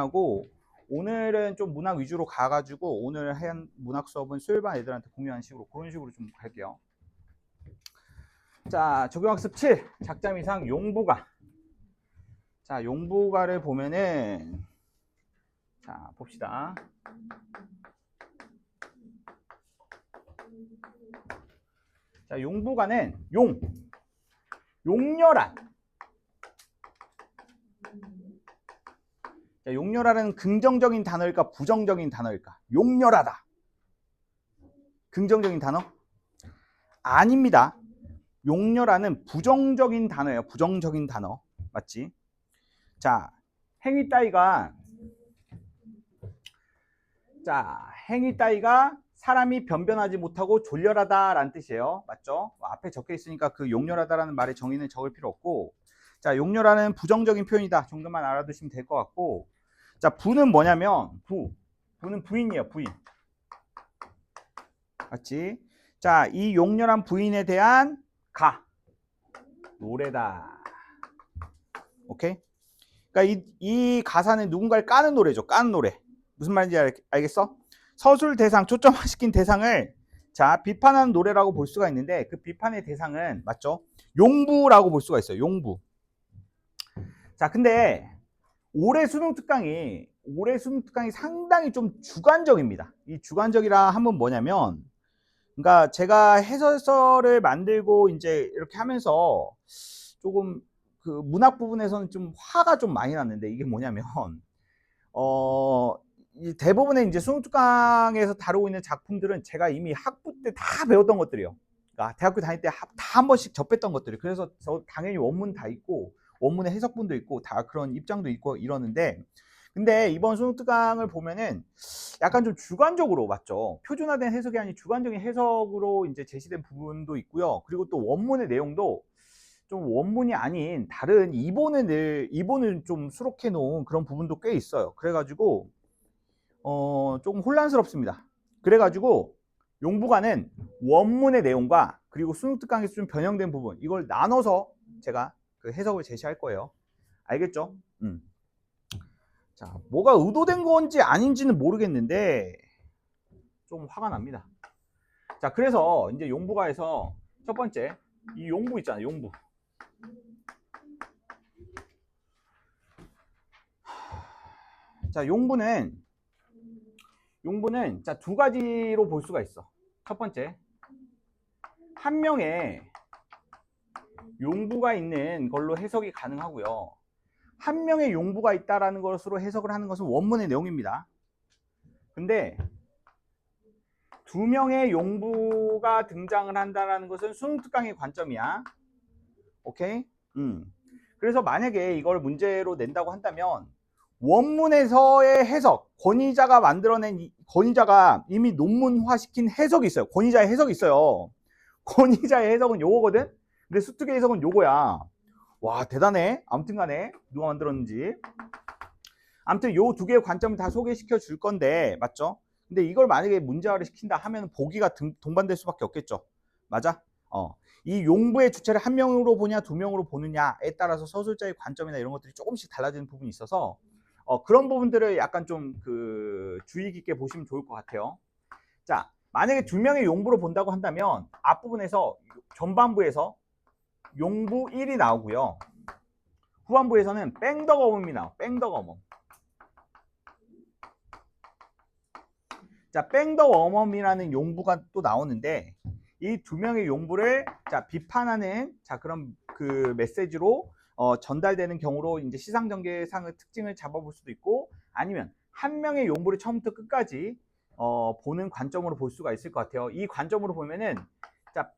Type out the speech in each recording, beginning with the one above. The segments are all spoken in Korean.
하고 오늘은 좀 문학 위주로 가가지고 오늘 한 문학 수업은 수요일반 애들한테 공유하는 식으로 그런 식으로 좀 갈게요. 자, 적용학습 7 작자 미상 용부가. 자, 용부가를 보면은 자 봅시다. 자, 용부가는 용렬한. 자, 용렬하는 긍정적인 단어일까 부정적인 단어일까? 용렬하다. 긍정적인 단어? 아닙니다. 용렬하는 부정적인 단어예요. 부정적인 단어. 맞지? 자, 행위 따위가 사람이 변변하지 못하고 졸렬하다라는 뜻이에요. 맞죠? 앞에 적혀 있으니까 그 용렬하다라는 말의 정의는 적을 필요 없고, 자, 용렬하는 부정적인 표현이다 정도만 알아두시면 될 것 같고, 자, 부는 뭐냐면 부는 부인이에요. 부인. 맞지? 자, 이 용렬한 부인에 대한 노래다. 오케이? 그러니까 이 가사는 누군가를 까는 노래죠. 까는 노래. 무슨 말인지 알겠어? 서술 대상, 초점화시킨 대상을 자 비판하는 노래라고 볼 수가 있는데 그 비판의 대상은 맞죠? 용부라고 볼 수가 있어요. 용부. 자, 근데 올해 수능 특강이 상당히 좀 주관적입니다. 이 주관적이라 하면 뭐냐면, 그러니까 제가 해설서를 만들고 이제 이렇게 하면서 조금 그 문학 부분에서는 좀 화가 좀 많이 났는데, 이게 뭐냐면 대부분의 이제 수능 특강에서 다루고 있는 작품들은 제가 이미 학부 때 다 배웠던 것들이에요. 그러니까 대학교 다닐 때 다 한 번씩 접했던 것들이. 그래서 저 당연히 원문 다 있고 원문의 해석본도 있고 다 그런 입장도 있고 이러는데, 근데 이번 수능 특강을 보면은 약간 좀 주관적으로, 맞죠? 표준화된 해석이 아닌 주관적인 해석으로 이제 제시된 부분도 있고요. 그리고 또 원문의 내용도 좀 원문이 아닌 다른 이본을 좀 수록해 놓은 그런 부분도 꽤 있어요. 그래가지고 조금 혼란스럽습니다. 그래가지고 용부가는 원문의 내용과 그리고 수능 특강에서 좀 변형된 부분, 이걸 나눠서 제가 그 해석을 제시할 거예요. 알겠죠? 자, 뭐가 의도된 건지 아닌지는 모르겠는데 좀 화가 납니다. 자, 그래서 이제 용부가에서 첫 번째 이 용부 있잖아요. 용부. 자, 용부는 자, 두 가지로 볼 수가 있어. 첫 번째, 한 명의 용부가 있는 걸로 해석이 가능하고요. 한 명의 용부가 있다라는 것으로 해석을 하는 것은 원문의 내용입니다. 근데 두 명의 용부가 등장을 한다는 것은 수능 특강의 관점이야. 오케이? 그래서 만약에 이걸 문제로 낸다고 한다면 원문에서의 해석, 권위자가 이미 논문화시킨 해석이 있어요. 권위자의 해석이 있어요. 권위자의 해석은 요거거든? 근데 수특의 해석은 요거야. 와, 대단해. 아무튼 간에 누가 만들었는지. 아무튼 요 두 개의 관점을 다 소개시켜 줄 건데, 맞죠? 근데 이걸 만약에 문제화를 시킨다 하면 보기가 동반될 수밖에 없겠죠. 맞아? 이 용부의 주체를 한 명으로 보냐 두 명으로 보느냐에 따라서 서술자의 관점이나 이런 것들이 조금씩 달라지는 부분이 있어서 그런 부분들을 약간 좀 주의 깊게 보시면 좋을 것 같아요. 자, 만약에 두 명의 용부로 본다고 한다면 앞부분에서 전반부에서 용부 1이 나오고요. 후반부에서는 뺑덕어멈이 나와요. 뺑덕어멈. 자, 뺑덕어멈이라는 용부가 또 나오는데 이 두 명의 용부를 자 비판하는 자 그런 그 메시지로 전달되는 경우로 이제 시상전개상의 특징을 잡아볼 수도 있고, 아니면 한 명의 용부를 처음부터 끝까지 보는 관점으로 볼 수가 있을 것 같아요. 이 관점으로 보면은 자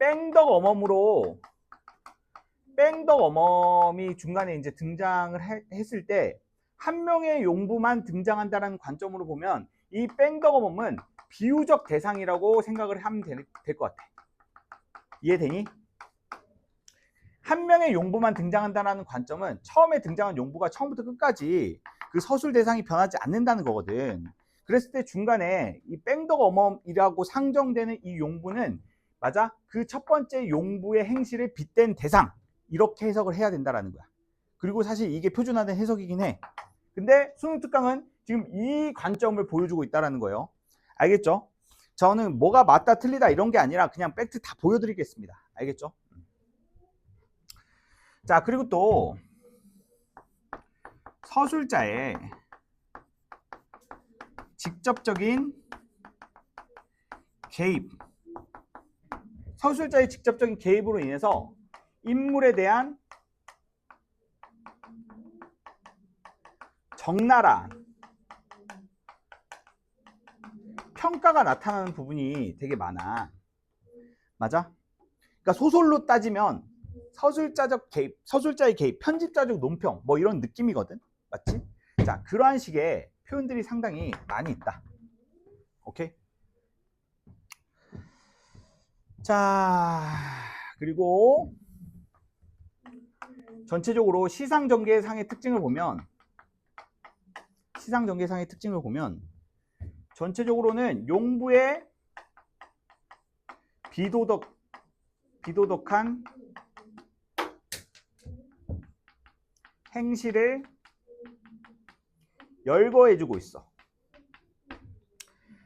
뺑덕어멈이 중간에 이제 등장을 했을 때 한 명의 용부만 등장한다는 관점으로 보면 이 뺑덕어멈은 비유적 대상이라고 생각을 하면 될 것 같아. 이해되니? 한 명의 용부만 등장한다는 관점은 처음에 등장한 용부가 처음부터 끝까지 그 서술 대상이 변하지 않는다는 거거든. 그랬을 때 중간에 이 뺑덕어멈이라고 상정되는 이 용부는 맞아? 그 첫 번째 용부의 행실을 빗댄 대상, 이렇게 해석을 해야 된다는 거야. 그리고 사실 이게 표준화된 해석이긴 해. 근데 수능 특강은 지금 이 관점을 보여주고 있다는 거예요. 알겠죠? 저는 뭐가 맞다 틀리다 이런 게 아니라 그냥 팩트 다 보여드리겠습니다. 알겠죠? 자, 그리고 또 서술자의 직접적인 개입, 서술자의 직접적인 개입으로 인해서 인물에 대한 적나라한 평가가 나타나는 부분이 되게 많아. 맞아? 그러니까 소설로 따지면 서술자적 개입, 서술자의 개입, 편집자적 논평 뭐 이런 느낌이거든. 맞지? 자, 그러한 식의 표현들이 상당히 많이 있다. 오케이? 자, 그리고 전체적으로 시상전개상의 특징을 보면 전체적으로는 용부의 비도덕한 행실을 열거해주고 있어.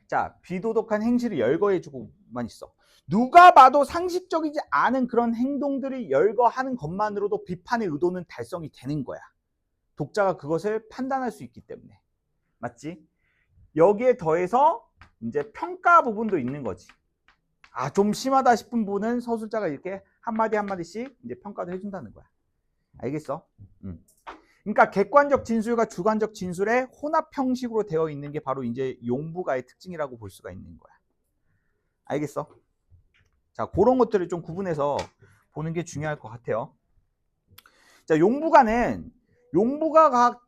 자, 비도덕한 행실을 열거해주고만 있어. 누가 봐도 상식적이지 않은 그런 행동들을 열거하는 것만으로도 비판의 의도는 달성이 되는 거야. 독자가 그것을 판단할 수 있기 때문에. 맞지? 여기에 더해서 이제 평가 부분도 있는 거지. 아, 좀 심하다 싶은 부분은 서술자가 이렇게 한마디 한마디씩 이제 평가도 해준다는 거야. 알겠어? 그러니까 객관적 진술과 주관적 진술의 혼합 형식으로 되어 있는 게 바로 이제 용부가의 특징이라고 볼 수가 있는 거야. 알겠어? 자, 그런 것들을 좀 구분해서 보는 게 중요할 것 같아요. 자, 용부가는 용부가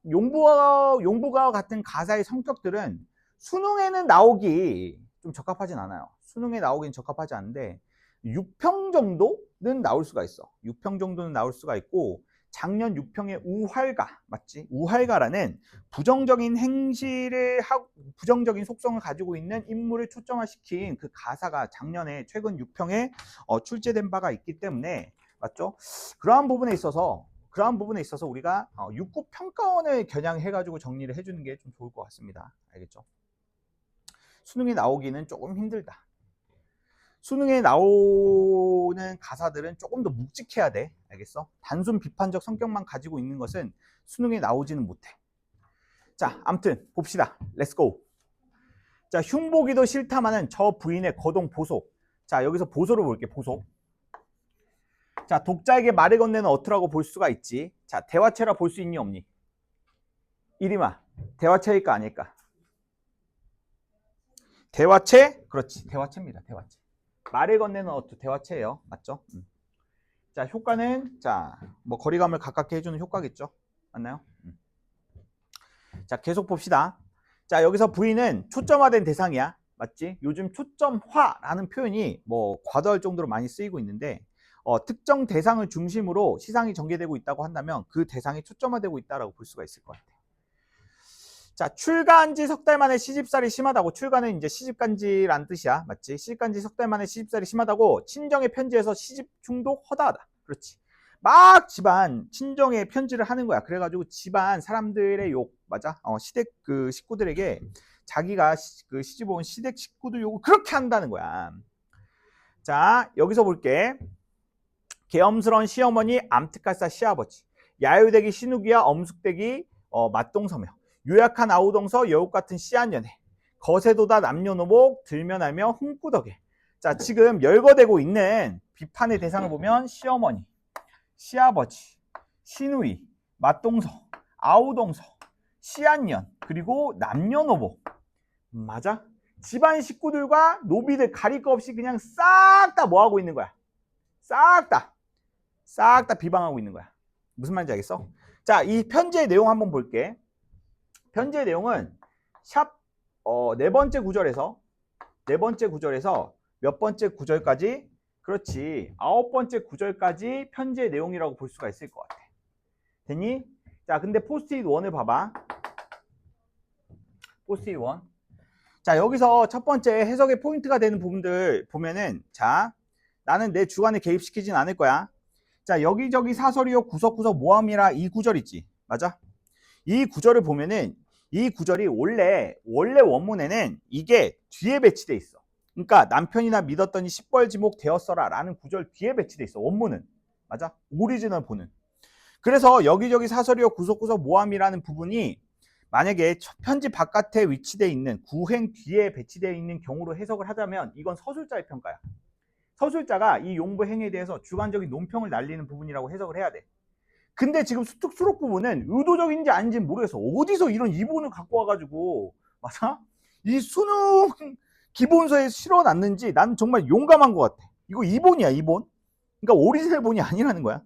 같은 가사의 성격들은 수능에는 나오기 좀 적합하진 않아요. 수능에 나오긴 적합하지 않은데 6평 정도는 나올 수가 있어. 6평 정도는 나올 수가 있고, 작년 6평의 우활가, 맞지? 우활가라는 부정적인 행실을 하고 부정적인 속성을 가지고 있는 인물을 초점화시킨 그 가사가 작년에 최근 6평에 출제된 바가 있기 때문에, 맞죠? 그러한 부분에 있어서 우리가 육구평가원을 겨냥해가지고 정리를 해주는 게 좀 좋을 것 같습니다. 알겠죠? 수능에 나오기는 조금 힘들다. 수능에 나오는 가사들은 조금 더 묵직해야 돼. 알겠어? 단순 비판적 성격만 가지고 있는 것은 수능에 나오지는 못해. 자, 아무튼 봅시다. 렛츠고. 자, 흉보기도 싫다마는 저 부인의 거동 보소. 자, 여기서 보소를 볼게. 보소. 자, 독자에게 말을 건네는 어투라고 볼 수가 있지. 자, 대화체라 볼 수 있니 없니? 이리마, 대화체일까 아닐까? 대화체? 그렇지, 대화체입니다. 대화체. 말을 건네는 어투, 대화체예요. 맞죠? 자, 효과는 뭐 거리감을 가깝게 해주는 효과겠죠. 맞나요? 자, 계속 봅시다. 자, 여기서 부인은 초점화된 대상이야. 맞지? 요즘 초점화라는 표현이 뭐 과도할 정도로 많이 쓰이고 있는데, 특정 대상을 중심으로 시상이 전개되고 있다고 한다면 그 대상이 초점화되고 있다고 볼 수가 있을 것 같아요. 자, 출가한 지 석 달 만에 시집살이 심하다고. 출가는 이제 시집간지란 뜻이야. 맞지? 시집간지 석 달 만에 시집살이 심하다고 친정의 편지에서 시집 중독 허다하다. 그렇지. 막 집안 친정에 편지를 하는 거야. 그래가지고 집안 사람들의 욕, 맞아? 시댁 그 식구들에게 자기가 그 시집 온 시댁 식구들 욕을 그렇게 한다는 거야. 자, 여기서 볼게. 계엄스러운 시어머니, 암특갈사 시아버지, 야유대기 신우기와 엄숙대기 맞동서며, 유약한 아우동서 여욱 같은 씨한연애, 거세도다 남녀노복 들면하며 흥꾸덕에. 자, 지금 열거되고 있는 비판의 대상을 보면 시어머니, 시아버지, 시누이, 맞동서, 아우동서, 씨한연, 그리고 남녀노복. 맞아? 집안 식구들과 노비들 가릴 거 없이 그냥 싹 다 뭐 하고 있는 거야? 싹 다 비방하고 있는 거야. 무슨 말인지 알겠어? 자, 이 편지의 내용 한번 볼게. 편지의 내용은 네 번째 구절에서 몇 번째 구절까지? 그렇지, 9번째 구절까지 편지의 내용이라고 볼 수가 있을 것 같아. 됐니? 자, 근데 포스트잇 1을 봐봐. 포스트잇 1. 자, 여기서 첫 번째 해석의 포인트가 되는 부분들 보면은, 자, 나는 내 주관에 개입시키진 않을 거야. 자, 여기저기 사설이요 구석구석 모함이라 이 구절 있지. 맞아? 이 구절을 보면은 이 구절이 원래 원문에는 이게 뒤에 배치돼 있어. 그러니까 남편이나 믿었더니 십벌지목 되었어라 라는 구절 뒤에 배치돼 있어. 원문은. 맞아? 오리지널 본은. 그래서 여기저기 사설이요 구석구석 모함이라는 부분이 만약에 편지 바깥에 위치되어 있는 구행 뒤에 배치되어 있는 경우로 해석을 하자면 이건 서술자의 평가야. 서술자가 이 용부 행위에 대해서 주관적인 논평을 날리는 부분이라고 해석을 해야 돼. 근데 지금 수특 수록 부분은 의도적인지 아닌지 모르겠어. 어디서 이런 이본을 갖고 와가지고 맞아? 이 수능 기본서에 실어놨는지 난 정말 용감한 것 같아. 이거 이본이야, 이본. 그러니까 오리지널 본이 아니라는 거야.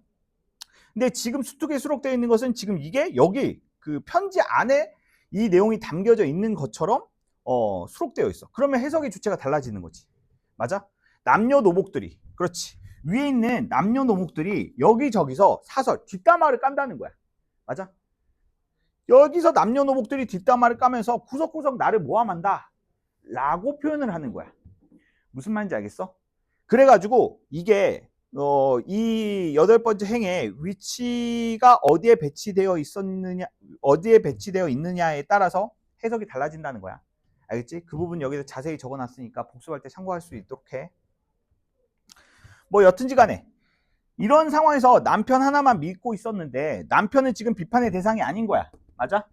근데 지금 수특에 수록되어 있는 것은 지금 이게 여기 그 편지 안에 이 내용이 담겨져 있는 것처럼 수록되어 있어. 그러면 해석의 주체가 달라지는 거지. 맞아? 남녀노복들이, 그렇지, 위에 있는 남녀노복들이 여기저기서 사설 뒷담화를 깐다는 거야. 맞아? 여기서 남녀노복들이 뒷담화를 까면서 구석구석 나를 모함한다 라고 표현을 하는 거야. 무슨 말인지 알겠어? 그래가지고 이게 이 8번째 행의 위치가 어디에 배치되어 있느냐에 따라서 해석이 달라진다는 거야. 알겠지? 그 부분 여기서 자세히 적어놨으니까 복습할 때 참고할 수 있도록 해. 뭐 여튼지 간에 이런 상황에서 남편 하나만 믿고 있었는데 남편은 지금 비판의 대상이 아닌 거야. 맞아?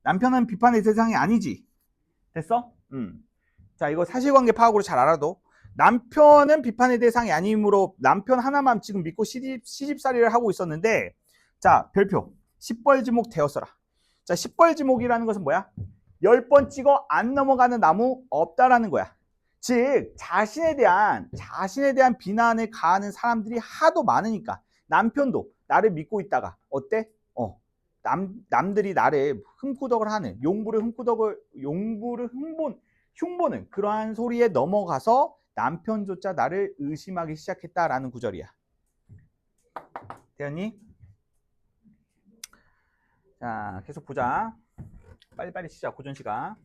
남편은 비판의 대상이 아니지. 됐어? 자, 이거 사실관계 파악으로 잘 알아도 남편은 비판의 대상이 아니므로 남편 하나만 지금 믿고 시집살이를 하고 있었는데, 자, 별표 10벌지목 되었어라. 자, 10벌지목이라는 것은 뭐야? 10번 찍어 안 넘어가는 나무 없다라는 거야. 즉 자신에 대한 비난을 가하는 사람들이 하도 많으니까 남편도 나를 믿고 있다가 어때? 남들이 나를 흠구덕을 하는 용부를 흉보는 그러한 소리에 넘어가서 남편조차 나를 의심하기 시작했다라는 구절이야. 되었니? 자, 계속 보자. 빨리빨리 시작. 고전 시간.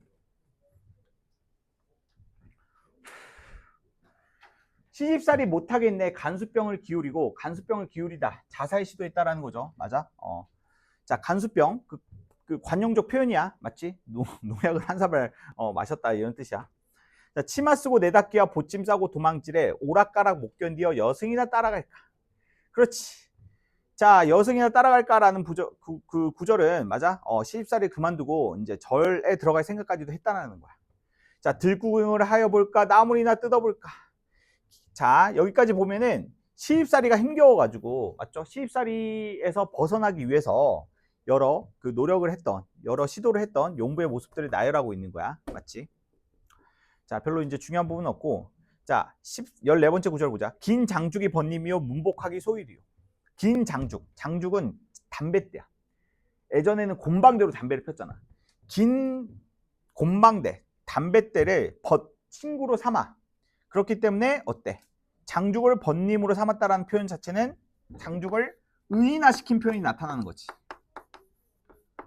시집살이 못하겠네. 간수병을 기울이다. 자살 시도했다라는 거죠. 맞아? 자, 간수병. 그 관용적 표현이야. 맞지? 농약을 한 사발 마셨다 이런 뜻이야. 자, 치마 쓰고 내닫기와 보찜 싸고 도망질에 오락가락 못 견디어 여승이나 따라갈까. 그렇지. 자, 여승이나 따라갈까라는 그 구절은 맞아? 시집살이 그만두고 이제 절에 들어갈 생각까지도 했다는 거야. 자, 들구경을 하여 볼까 나물이나 뜯어볼까. 자, 여기까지 보면은 시집살이가 힘겨워가지고 맞죠? 시집살이에서 벗어나기 위해서 여러 그 노력을 했던, 여러 시도를 했던 용부의 모습들을 나열하고 있는 거야. 맞지? 자, 별로 이제 중요한 부분은 없고, 자, 14번째 구절 보자. 긴 장죽이 번님이요 문복하기 소일이요. 긴 장죽은 담뱃대야. 예전에는 곰방대로 담배를 폈잖아. 긴 곰방대, 담뱃대를 친구로 삼아. 그렇기 때문에 어때? 장죽을 번님으로 삼았다라는 표현 자체는 장죽을 의인화시킨 표현이 나타나는 거지.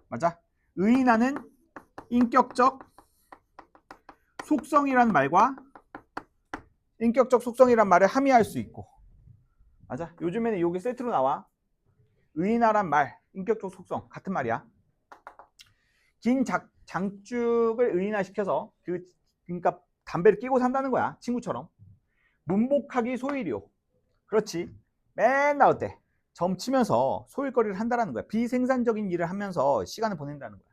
맞아? 의인화는 인격적 속성이라는 말과 인격적 속성이란 말을 함의할 수 있고, 맞아? 요즘에는 여기 세트로 나와. 의인화란 말, 인격적 속성 같은 말이야. 긴 장죽을 의인화시켜서 그러니까 담배를 끼고 산다는 거야. 친구처럼. 문복하기 소일이요. 그렇지. 맨날 어때? 점치면서 소일거리를 한다는 거야. 비생산적인 일을 하면서 시간을 보낸다는 거야.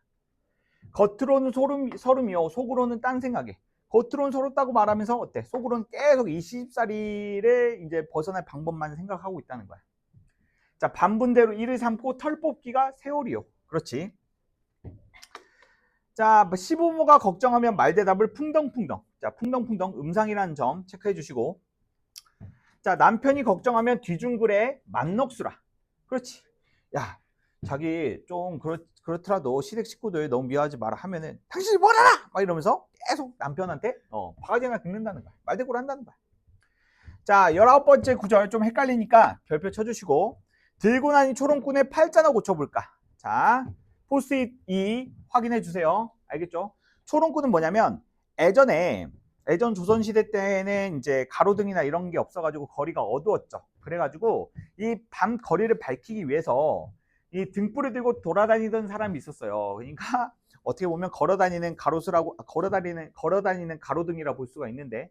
겉으로는 서름이요. 속으로는 딴 생각에. 겉으로는 서럽다고 말하면서 어때? 속으로는 계속 이 시집살이를 이제 벗어날 방법만 생각하고 있다는 거야. 자, 반분대로 이를 삼고 털 뽑기가 세월이요. 그렇지. 자, 시부모가 걱정하면 말대답을 풍덩풍덩. 자, 풍덩풍덩 음상이라는 점 체크해 주시고. 자, 남편이 걱정하면 뒤중글에 만넋수라. 그렇지. 야, 자기 좀 그렇더라도 시댁 식구들 너무 미워하지 마라 하면은 당신이 뭘 알아! 막 이러면서 계속 남편한테 바가지나 긁는다는 거야. 말대꾸를 한다는 거야. 자, 19번째 구절 좀 헷갈리니까 별표 쳐주시고. 들고 나니 초롱꾼의 팔자나 고쳐볼까. 자, 포스트잇 2 확인해 주세요. 알겠죠? 초롱꾼은 뭐냐면 예전 조선시대 때는 이제 가로등이나 이런 게 없어가지고 거리가 어두웠죠. 그래가지고 이 밤 거리를 밝히기 위해서 이 등불을 들고 돌아다니던 사람이 있었어요. 그러니까 어떻게 보면 걸어다니는 가로수라고 걸어다니는 가로등이라 볼 수가 있는데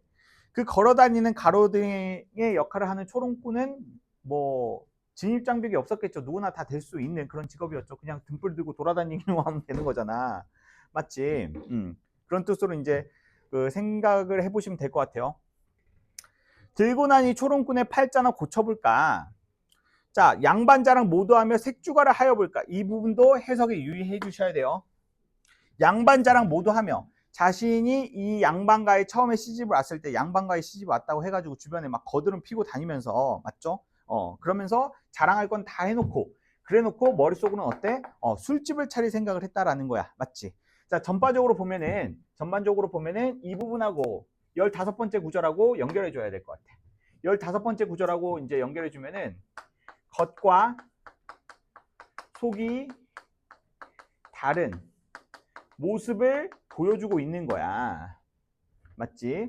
그 걸어다니는 가로등의 역할을 하는 초롱꾼은 뭐 진입장벽이 없었겠죠. 누구나 다 될 수 있는 그런 직업이었죠. 그냥 등불 들고 돌아다니기만 하면 되는 거잖아. 맞지? 그런 뜻으로 이제 그 생각을 해보시면 될 것 같아요. 들고 나니 초롱꾼의 팔자나 고쳐볼까? 자, 양반자랑 모두하며 색주가를 하여볼까? 이 부분도 해석에 유의해 주셔야 돼요. 양반자랑 모두하며 자신이 이 양반가에 처음에 시집을 왔을 때 양반가에 시집 왔다고 해가지고 주변에 막 거드름 피고 다니면서 맞죠? 그러면서 자랑할 건 다 해놓고 그래놓고 머릿속으로는 어때? 술집을 차릴 생각을 했다라는 거야. 맞지? 자, 전반적으로 보면은 이 부분하고 15번째 구절하고 연결해 줘야 될 것 같아. 15번째 구절하고 이제 연결해 주면은 겉과 속이 다른 모습을 보여주고 있는 거야. 맞지?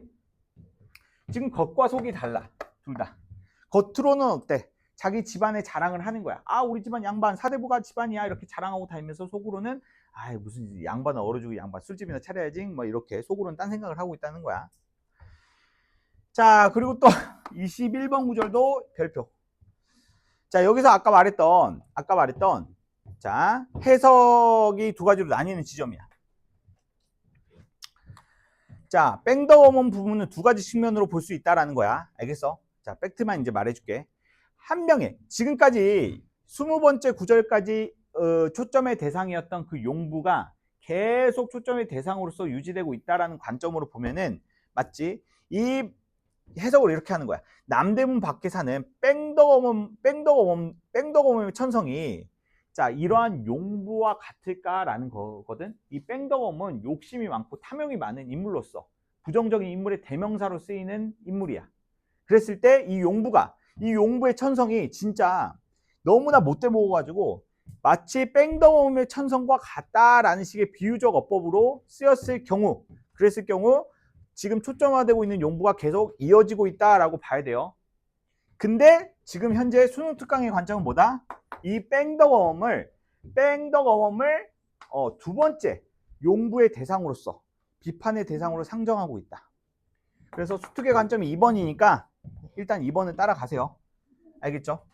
지금 겉과 속이 달라. 둘 다. 겉으로는 어때? 자기 집안의 자랑을 하는 거야. 아, 우리 집안 양반 사대부가 집안이야. 이렇게 자랑하고 다니면서 속으로는 아, 무슨 양반은 얼어주고 양반 술집이나 차려야지. 뭐 이렇게 속으로는 딴 생각을 하고 있다는 거야. 자, 그리고 또 21번 구절도 별표. 자, 여기서 아까 말했던 자, 해석이 두 가지로 나뉘는 지점이야. 자, 뺑더워먼 부분은 두 가지 측면으로 볼 수 있다라는 거야. 알겠어? 자, 팩트만 이제 말해줄게. 한 명의 지금까지 20번째 구절까지 초점의 대상이었던 그 용부가 계속 초점의 대상으로서 유지되고 있다라는 관점으로 보면은 맞지? 이 해석을 이렇게 하는 거야. 남대문 밖에 사는 뺑더거멈의 천성이 자, 이러한 용부와 같을까라는 거거든. 이 뺑더검은 욕심이 많고 탐욕이 많은 인물로서 부정적인 인물의 대명사로 쓰이는 인물이야. 그랬을 때 이 용부의 천성이 진짜 너무나 못돼 먹어가지고 마치 뺑더검의 천성과 같다라는 식의 비유적 어법으로 쓰였을 경우, 그랬을 경우 지금 초점화되고 있는 용부가 계속 이어지고 있다라고 봐야 돼요. 근데 지금 현재 수능 특강의 관점은 뭐다? 이 뺑더검을 두 번째 용부의 대상으로서 비판의 대상으로 상정하고 있다. 그래서 수특의 관점이 2번이니까 일단 2번을 따라가세요. 알겠죠?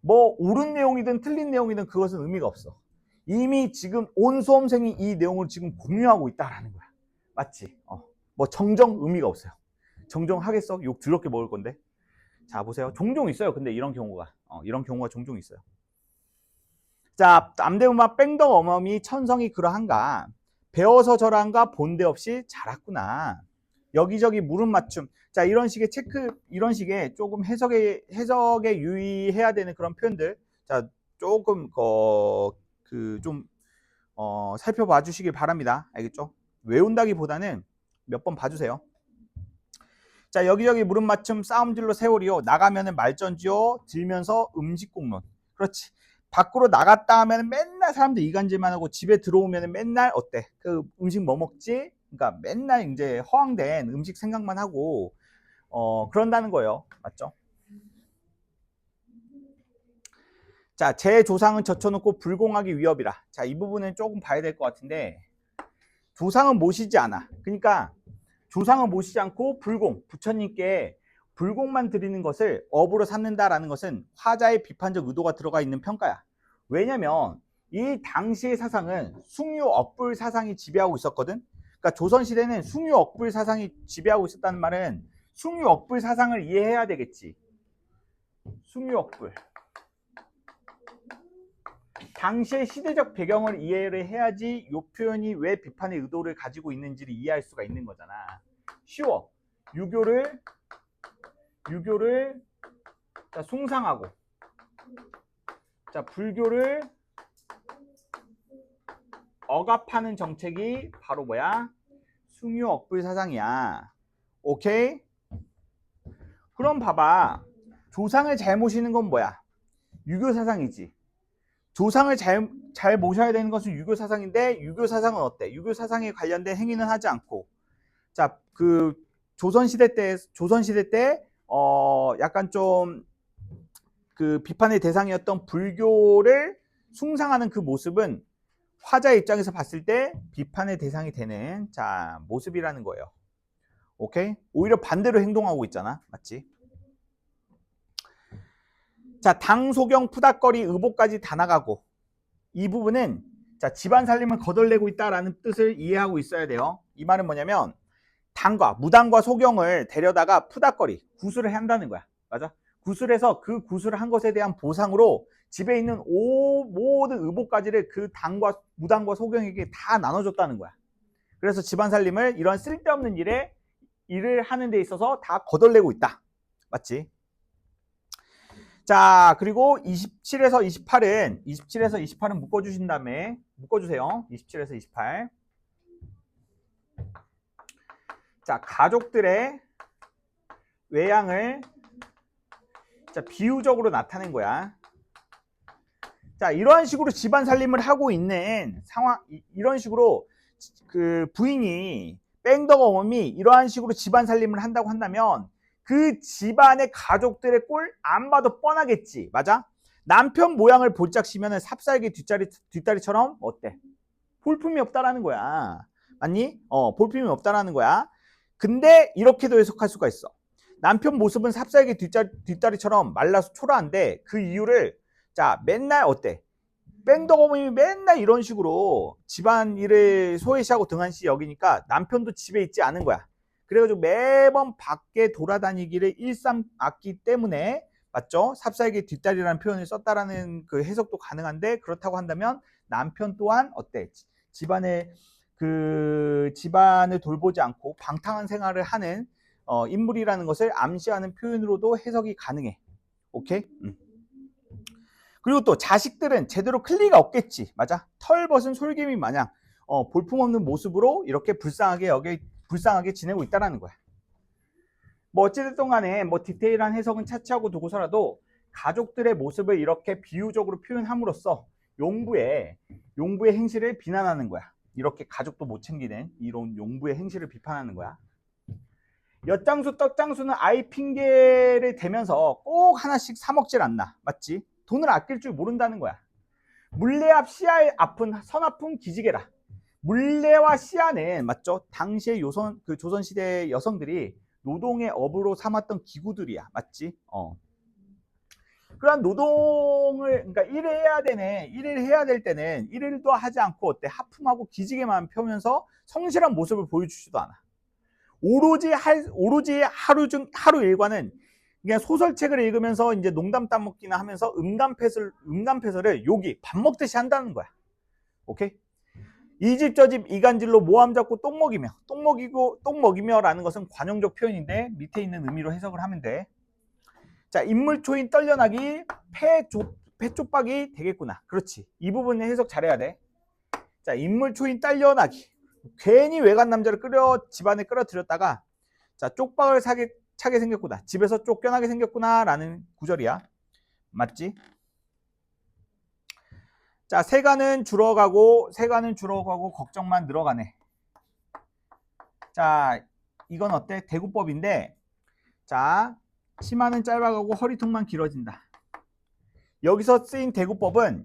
뭐 옳은 내용이든 틀린 내용이든 그것은 의미가 없어. 이미 지금 온 수험생이 이 내용을 지금 공유하고 있다라는 거야. 맞지? 뭐 정정 의미가 없어요. 정정하겠어? 욕 더럽게 먹을 건데. 자, 보세요. 종종 있어요. 근데 이런 경우가 종종 있어요. 자, 남대문마 뺑덕 어머니 천성이 그러한가? 배워서 저란가 본데 없이 자랐구나. 여기저기 물음 맞춤. 자, 이런 식의 이런 식의 조금 해석에 유의해야 되는 그런 표현들. 자, 조금 살펴봐 주시길 바랍니다. 알겠죠? 외운다기보다는 몇 번 봐주세요. 자, 여기저기 물음 맞춤 싸움질로 세월이요. 나가면은 말전지요. 들면서 음식 공론. 그렇지. 밖으로 나갔다 하면 맨날 사람들 이간질만 하고 집에 들어오면 맨날 어때? 그 음식 뭐 먹지? 그러니까 맨날 이제 허황된 음식 생각만 하고 그런다는 거예요. 맞죠? 자, 제 조상은 젖혀놓고 불공하기 위협이라. 자, 이 부분은 조금 봐야 될 것 같은데 조상은 모시지 않아. 그러니까 조상은 모시지 않고 부처님께 불공만 드리는 것을 업으로 삼는다라는 것은 화자의 비판적 의도가 들어가 있는 평가야. 왜냐면 이 당시의 사상은 숭유억불 사상이 지배하고 있었거든. 그러니까 조선시대는 숭유억불 사상이 지배하고 있었다는 말은 숭유억불 사상을 이해해야 되겠지. 숭유억불. 당시의 시대적 배경을 이해를 해야지 이 표현이 왜 비판의 의도를 가지고 있는지를 이해할 수가 있는 거잖아. 쉬워. 유교를 자, 숭상하고 자, 불교를 억압하는 정책이 바로 뭐야? 숭유억불 사상이야. 오케이? 그럼 봐봐. 조상을 잘 모시는 건 뭐야? 유교 사상이지. 조상을 잘 모셔야 되는 것은 유교 사상인데 유교 사상은 어때? 유교 사상에 관련된 행위는 하지 않고 자, 그 조선시대 때 약간 좀 그 비판의 대상이었던 불교를 숭상하는 그 모습은 화자의 입장에서 봤을 때 비판의 대상이 되는 자 모습이라는 거예요. 오케이? 오히려 반대로 행동하고 있잖아. 맞지? 자, 당, 소경, 푸닥거리, 의복까지 다 나가고 이 부분은 자 집안 살림을 거덜내고 있다라는 뜻을 이해하고 있어야 돼요. 이 말은 뭐냐면 당과 무당과 소경을 데려다가 푸닥거리 구술을 한다는 거야. 맞아? 구술해서 그 구술을 한 것에 대한 보상으로 집에 있는 모든 의복까지를 그 당과 무당과 소경에게 다 나눠줬다는 거야. 그래서 집안 살림을 이런 쓸데없는 일을 하는 데 있어서 다 거덜내고 있다. 맞지? 자, 그리고 27에서 28은 묶어주신 다음에 묶어주세요. 27에서 28. 자, 가족들의 외양을 자, 비유적으로 나타낸 거야. 자, 이러한 식으로 집안 살림을 하고 있는 상황, 이런 식으로 그 부인이 뺑덕 어머니 이러한 식으로 집안 살림을 한다고 한다면 그 집안의 가족들의 꼴 안 봐도 뻔하겠지. 맞아? 남편 모양을 볼짝시면 삽살개 뒷다리처럼 어때? 볼품이 없다라는 거야. 맞니? 볼품이 없다라는 거야. 근데 이렇게도 해석할 수가 있어. 남편 모습은 삽살개 뒷다리처럼 말라서 초라한데 그 이유를 자 맨날 어때? 뺑덕 어머님이 맨날 이런 식으로 집안일을 소외시하고 등한시 여기니까 남편도 집에 있지 않은 거야. 그래가지고 매번 밖에 돌아다니기를 일삼았기 때문에 맞죠? 삽살개 뒷다리라는 표현을 썼다라는 그 해석도 가능한데 그렇다고 한다면 남편 또한 어때? 집안을 돌보지 않고 방탕한 생활을 하는 인물이라는 것을 암시하는 표현으로도 해석이 가능해. 오케이? 그리고 또 자식들은 제대로 클리가 없겠지. 맞아? 털벗은 솔개미 마냥 볼품없는 모습으로 이렇게 불쌍하게 지내고 있다는 거야. 뭐 어찌됐든 간에 뭐 디테일한 해석은 차치하고 두고서라도 가족들의 모습을 이렇게 비유적으로 표현함으로써 용부의 행실을 비난하는 거야. 이렇게 가족도 못 챙기는 이런 용부의 행실을 비판하는 거야. 엿장수 떡장수는 아이 핑계를 대면서 꼭 하나씩 사 먹질 않나. 맞지? 돈을 아낄 줄 모른다는 거야. 물레 앞 씨앗 앞은 선 앞은 기지개라. 물레와 씨앗은 맞죠? 당시의 조선시대 여성들이 노동의 업으로 삼았던 기구들이야. 맞지? 그러한 노동을 그러니까 일을 해야 될 때는 일도 하지 않고 어때? 하품하고 기지개만 펴면서 성실한 모습을 보여주지도 않아. 오로지 하루 일과는 그냥 소설책을 읽으면서 이제 농담 따먹기나 하면서 음담패설을 욕이 밥 먹듯이 한다는 거야. 오케이? 이 집 저 집 이간질로 모함 잡고 똥 먹이며라는 것은 관용적 표현인데 밑에 있는 의미로 해석을 하면 돼. 자, 인물초인 떨려나기 패쪽박이 되겠구나. 그렇지. 이 부분에 해석 잘해야 돼. 자, 인물초인 딸려나기. 괜히 외간 남자를 집안에 끌어들였다가 자, 쪽박을 차게 생겼구나. 집에서 쫓겨나게 생겼구나 라는 구절이야. 맞지? 자, 세간은 줄어가고 걱정만 늘어가네. 자, 이건 어때? 대구법인데 자, 치마는 짧아가고 허리통만 길어진다. 여기서 쓰인 대구법은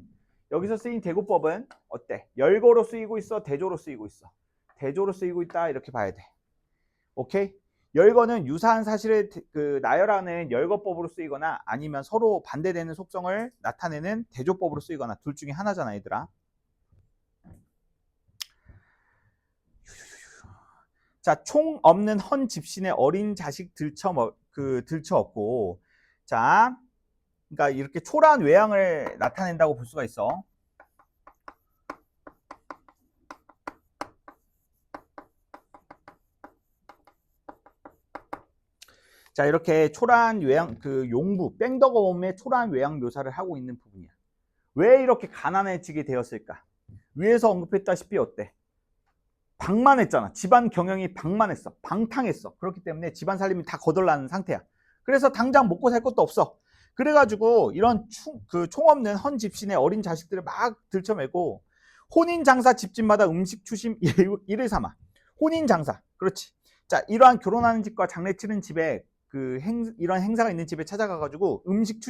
어때? 열거로 쓰이고 있어? 대조로 쓰이고 있어? 대조로 쓰이고 있다 이렇게 봐야 돼. 오케이? 열거는 유사한 사실을 나열하는 열거법으로 쓰이거나 아니면 서로 반대되는 속성을 나타내는 대조법으로 쓰이거나 둘 중에 하나잖아 얘들아. 자, 총 없는 헌 집신의 어린 자식 들쳐 없고 자, 그러니까 이렇게 초라한 외양을 나타낸다고 볼 수가 있어. 자, 이렇게 초라한 외양, 용부, 뺑덕어멈의 초라한 외양 묘사를 하고 있는 부분이야. 왜 이렇게 가난해지게 되었을까? 위에서 언급했다시피 어때? 방만했잖아. 집안 경영이 방만했어. 방탕했어. 그렇기 때문에 집안 살림이 다 거덜나는 상태야. 그래서 당장 먹고 살 것도 없어. 그래가지고 이런 총 없는 헌 집신의 어린 자식들을 막 들쳐매고 혼인장사 집집마다 음식 추심 일을 삼아. 혼인장사. 그렇지. 자, 이러한 결혼하는 집과 장례 치는 집에 이런 행사가 있는 집에 찾아가가지고 음식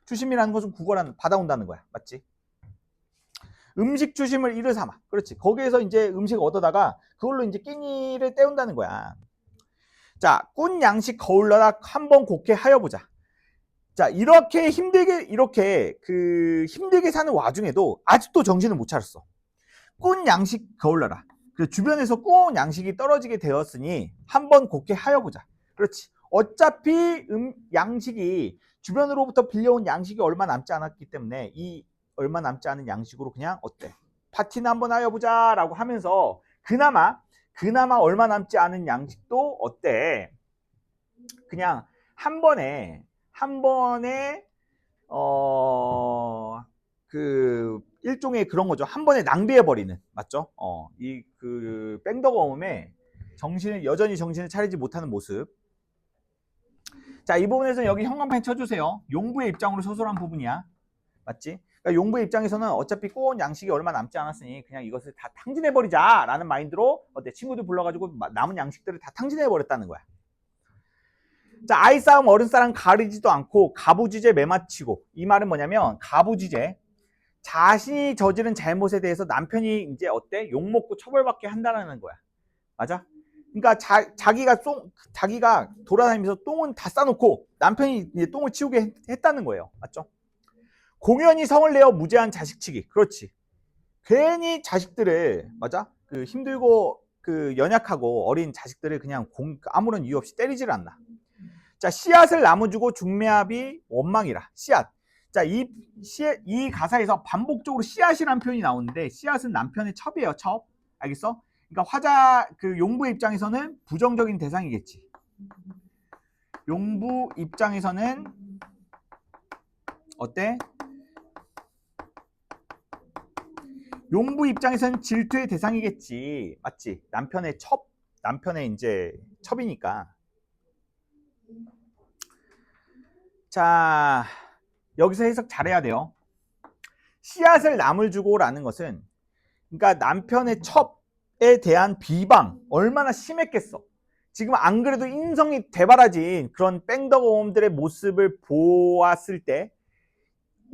추심이라는 것은 받아온다는 거야. 맞지? 음식 주심을 이를 삼아. 그렇지. 거기에서 이제 음식을 얻어다가 그걸로 이제 끼니를 때운다는 거야. 자, 꾼 양식 거울러라 한번 곱게 하여보자. 자, 이렇게 힘들게 사는 와중에도 아직도 정신을 못 차렸어. 꾼 양식 거울러라. 그 주변에서 꾸어온 양식이 떨어지게 되었으니 한번 곱게 하여보자. 그렇지. 어차피 양식이 주변으로부터 빌려온 양식이 얼마 남지 않았기 때문에 이 얼마 남지 않은 양식으로 그냥 어때? 파티나 한번 하여보자 라고 하면서 그나마 얼마 남지 않은 양식도 어때? 그냥 한 번에 일종의 그런 거죠. 한 번에 낭비해버리는, 맞죠? 뺑덕어멈에 여전히 정신을 차리지 못하는 모습. 자, 이 부분에서는 여기 형광펜 쳐주세요. 용부의 입장으로 서술한 부분이야. 맞지? 그러니까 용부의 입장에서는 어차피 꼬온 양식이 얼마 남지 않았으니 그냥 이것을 다 탕진해버리자 라는 마인드로 친구들 불러가지고 남은 양식들을 다 탕진해버렸다는 거야. 자, 아이 싸움 어른 싸움 가리지도 않고 가부지제 매맞히고. 이 말은 뭐냐면 가부지제, 자신이 저지른 잘못에 대해서 남편이 이제 욕먹고 처벌받게 한다는 거야. 맞아? 그러니까 자기가 돌아다니면서 똥은 다 싸놓고 남편이 이제 똥을 치우게 했다는 거예요. 맞죠? 공연히 성을 내어 무죄한 자식치기. 그렇지. 괜히 자식들을, 맞아? 힘들고 연약하고 어린 자식들을 그냥 아무런 이유 없이 때리질 않나. 자, 씨앗을 나무주고 중매합이 원망이라. 씨앗. 자, 이 가사에서 반복적으로 씨앗이라는 표현이 나오는데 씨앗은 남편의 첩이에요. 첩. 알겠어? 그러니까 용부의 입장에서는 부정적인 대상이겠지. 용부 입장에서는 어때? 용부 입장에서는 질투의 대상이겠지. 맞지? 남편의 이제 첩이니까. 자, 여기서 해석 잘해야 돼요. 씨앗을 남을 주고라는 것은, 그러니까 남편의 첩에 대한 비방 얼마나 심했겠어. 지금 안 그래도 인성이 되바라진 그런 뺑덕어멈들의 모습을 보았을 때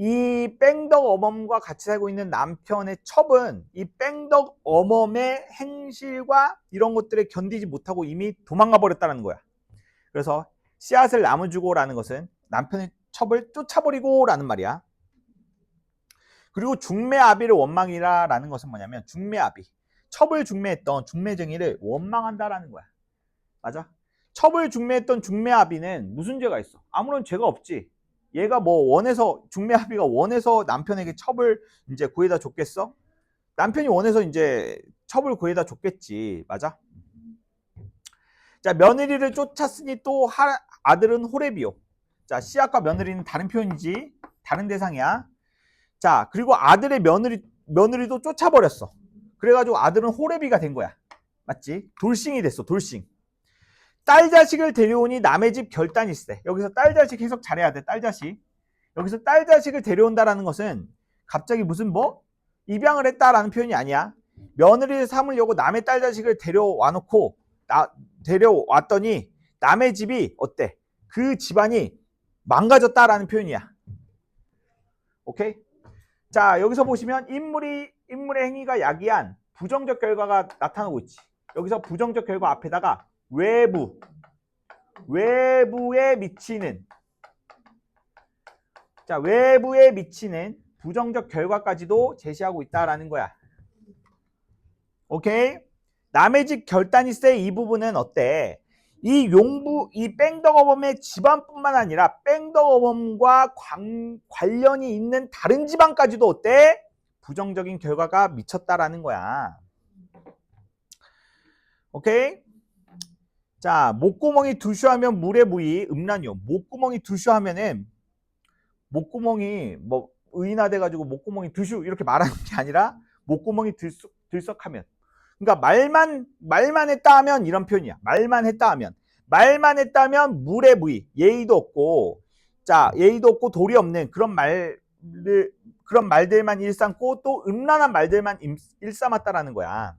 이 뺑덕어멈과 같이 살고 있는 남편의 첩은 이 뺑덕어멈의 행실과 이런 것들에 견디지 못하고 이미 도망가 버렸다는 거야. 그래서 씨앗을 나무주고라는 것은 남편의 첩을 쫓아버리고 라는 말이야. 그리고 중매아비를 원망이라 라는 것은 뭐냐면 중매아비, 첩을 중매했던 중매쟁이를 원망한다라는 거야. 맞아? 첩을 중매했던 중매아비는 무슨 죄가 있어? 아무런 죄가 없지. 얘가 중매아비가 원해서 남편에게 첩을 이제 구해다 줬겠어? 남편이 원해서 이제 첩을 구해다 줬겠지. 맞아? 자, 며느리를 쫓았으니 또 아들은 호렙이요. 자, 씨앗과 며느리는 다른 표현이지. 다른 대상이야. 자, 그리고 아들의 며느리도 쫓아버렸어. 그래가지고 아들은 호렙이가 된 거야. 맞지? 돌싱이 됐어. 돌싱. 딸 자식을 데려오니 남의 집 결단일세. 여기서 딸 자식 해석 잘해야 돼. 딸 자식. 여기서 딸 자식을 데려온다라는 것은 갑자기 무슨 입양을 했다라는 표현이 아니야. 며느리를 삼으려고 남의 딸 자식을 데려왔더니 남의 집이 어때? 그 집안이 망가졌다라는 표현이야. 오케이? 자, 여기서 보시면 인물의 행위가 야기한 부정적 결과가 나타나고 있지. 여기서 부정적 결과 앞에다가 외부에 미치는, 자, 외부에 미치는 부정적 결과까지도 제시하고 있다라는 거야. 오케이? 남의 집 결단일세 이 부분은 어때? 이 뺑덕어멈의 집안뿐만 아니라 뺑덕어멈과 관련이 있는 다른 집안까지도 어때? 부정적인 결과가 미쳤다라는 거야. 오케이? 자, 목구멍이 두슈하면 물에 무이 음란요. 목구멍이 두슈하면은 목구멍이 의인화돼가지고 목구멍이 두슈 이렇게 말하는 게 아니라 목구멍이 들썩하면. 그러니까 말만 했다 하면 이런 표현이야. 말만 했다 하면 물에 무이, 예의도 없고, 자, 예의도 없고 도리 없는 그런 말들만 일삼고 또 음란한 말들만 일삼았다라는 거야.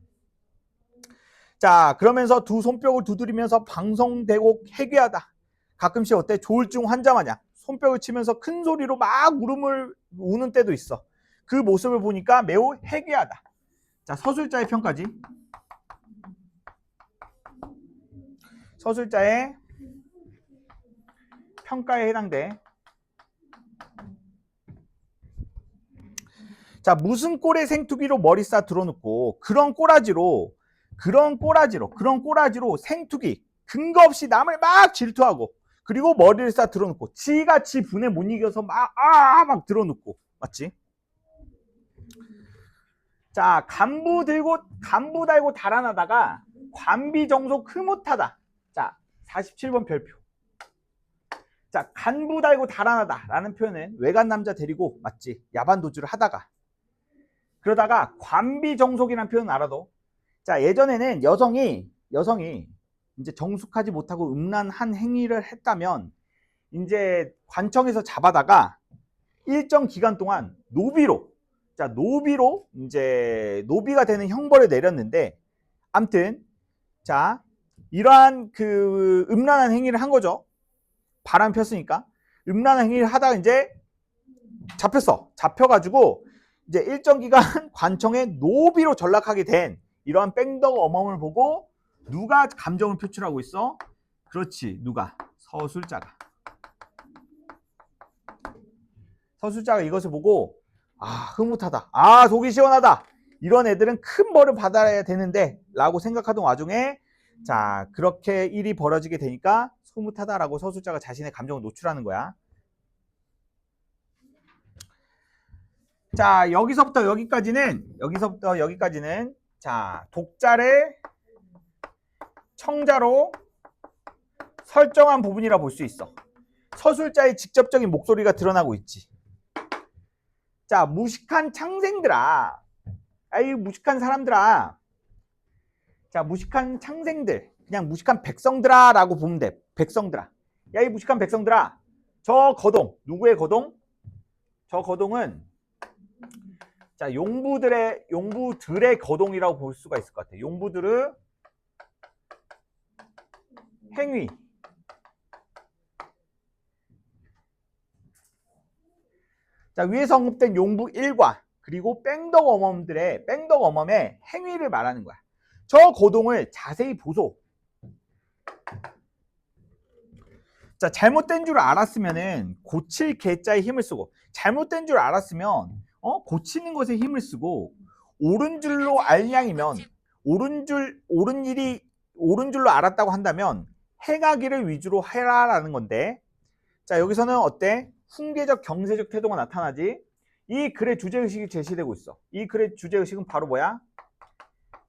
자, 그러면서 두 손뼉을 두드리면서 방송대고 해괴하다. 가끔씩 어때? 조울증 환자 마냥 손뼉을 치면서 큰 소리로 막 울음을 우는 때도 있어. 그 모습을 보니까 매우 해괴하다. 자, 서술자의 평가지. 서술자의 평가에 해당돼. 자, 무슨 꼴의 생투기로 머리 싸 들어놓고 그런 꼬라지로 생투기 근거 없이 남을 막 질투하고 그리고 머리를 싸 들어놓고 지가 지 분에 못 이겨서 막 들어놓고 맞지? 자, 간부 달고 달아나다가 관비정속 흐뭇하다. 자, 47번 별표. 자, 간부 달고 달아나다 라는 표현은 외간 남자 데리고 맞지? 야반 도주를 하다가 그러다가 관비정속이라는 표현 알아도 자, 예전에는 여성이 이제 정숙하지 못하고 음란한 행위를 했다면 이제 관청에서 잡아다가 일정 기간 동안 노비로 이제 노비가 되는 형벌을 내렸는데 암튼 자, 이러한 그 음란한 행위를 한 거죠. 바람 폈으니까 음란한 행위를 하다가 이제 잡혀가지고 이제 일정 기간 관청의 노비로 전락하게 된 이러한 뺑덕 어멈을 보고 누가 감정을 표출하고 있어? 그렇지, 누가? 서술자가 이것을 보고 흐뭇하다, 속이 시원하다, 이런 애들은 큰 벌을 받아야 되는데 라고 생각하던 와중에 자, 그렇게 일이 벌어지게 되니까 흐뭇하다라고 서술자가 자신의 감정을 노출하는 거야. 자, 여기서부터 여기까지는 자, 독자를 청자로 설정한 부분이라 볼 수 있어. 서술자의 직접적인 목소리가 드러나고 있지. 자, 무식한 창생들아, 아이 무식한 사람들아, 자, 무식한 창생들, 그냥 무식한 백성들아 라고 보면 돼. 백성들아, 야 이 무식한 백성들아, 저 거동, 누구의 거동? 저 거동은 자, 용부들의 거동이라고 볼 수가 있을 것 같아. 용부들의 행위. 자, 위에서 언급된 용부 1과 그리고 뺑덕 어멈의 행위를 말하는 거야. 저 거동을 자세히 보소. 자, 잘못된 줄 알았으면은 고칠 개자에 힘을 쓰고, 잘못된 줄 알았으면 고치는 것에 힘을 쓰고, 옳은 줄로 알량이면 옳은 줄로 알았다고 한다면 행하기를 위주로 해라라는 건데, 자, 여기서는 어때? 훈계적 경세적 태도가 나타나지. 이 글의 주제의식이 제시되고 있어. 이 글의 주제의식은 바로 뭐야?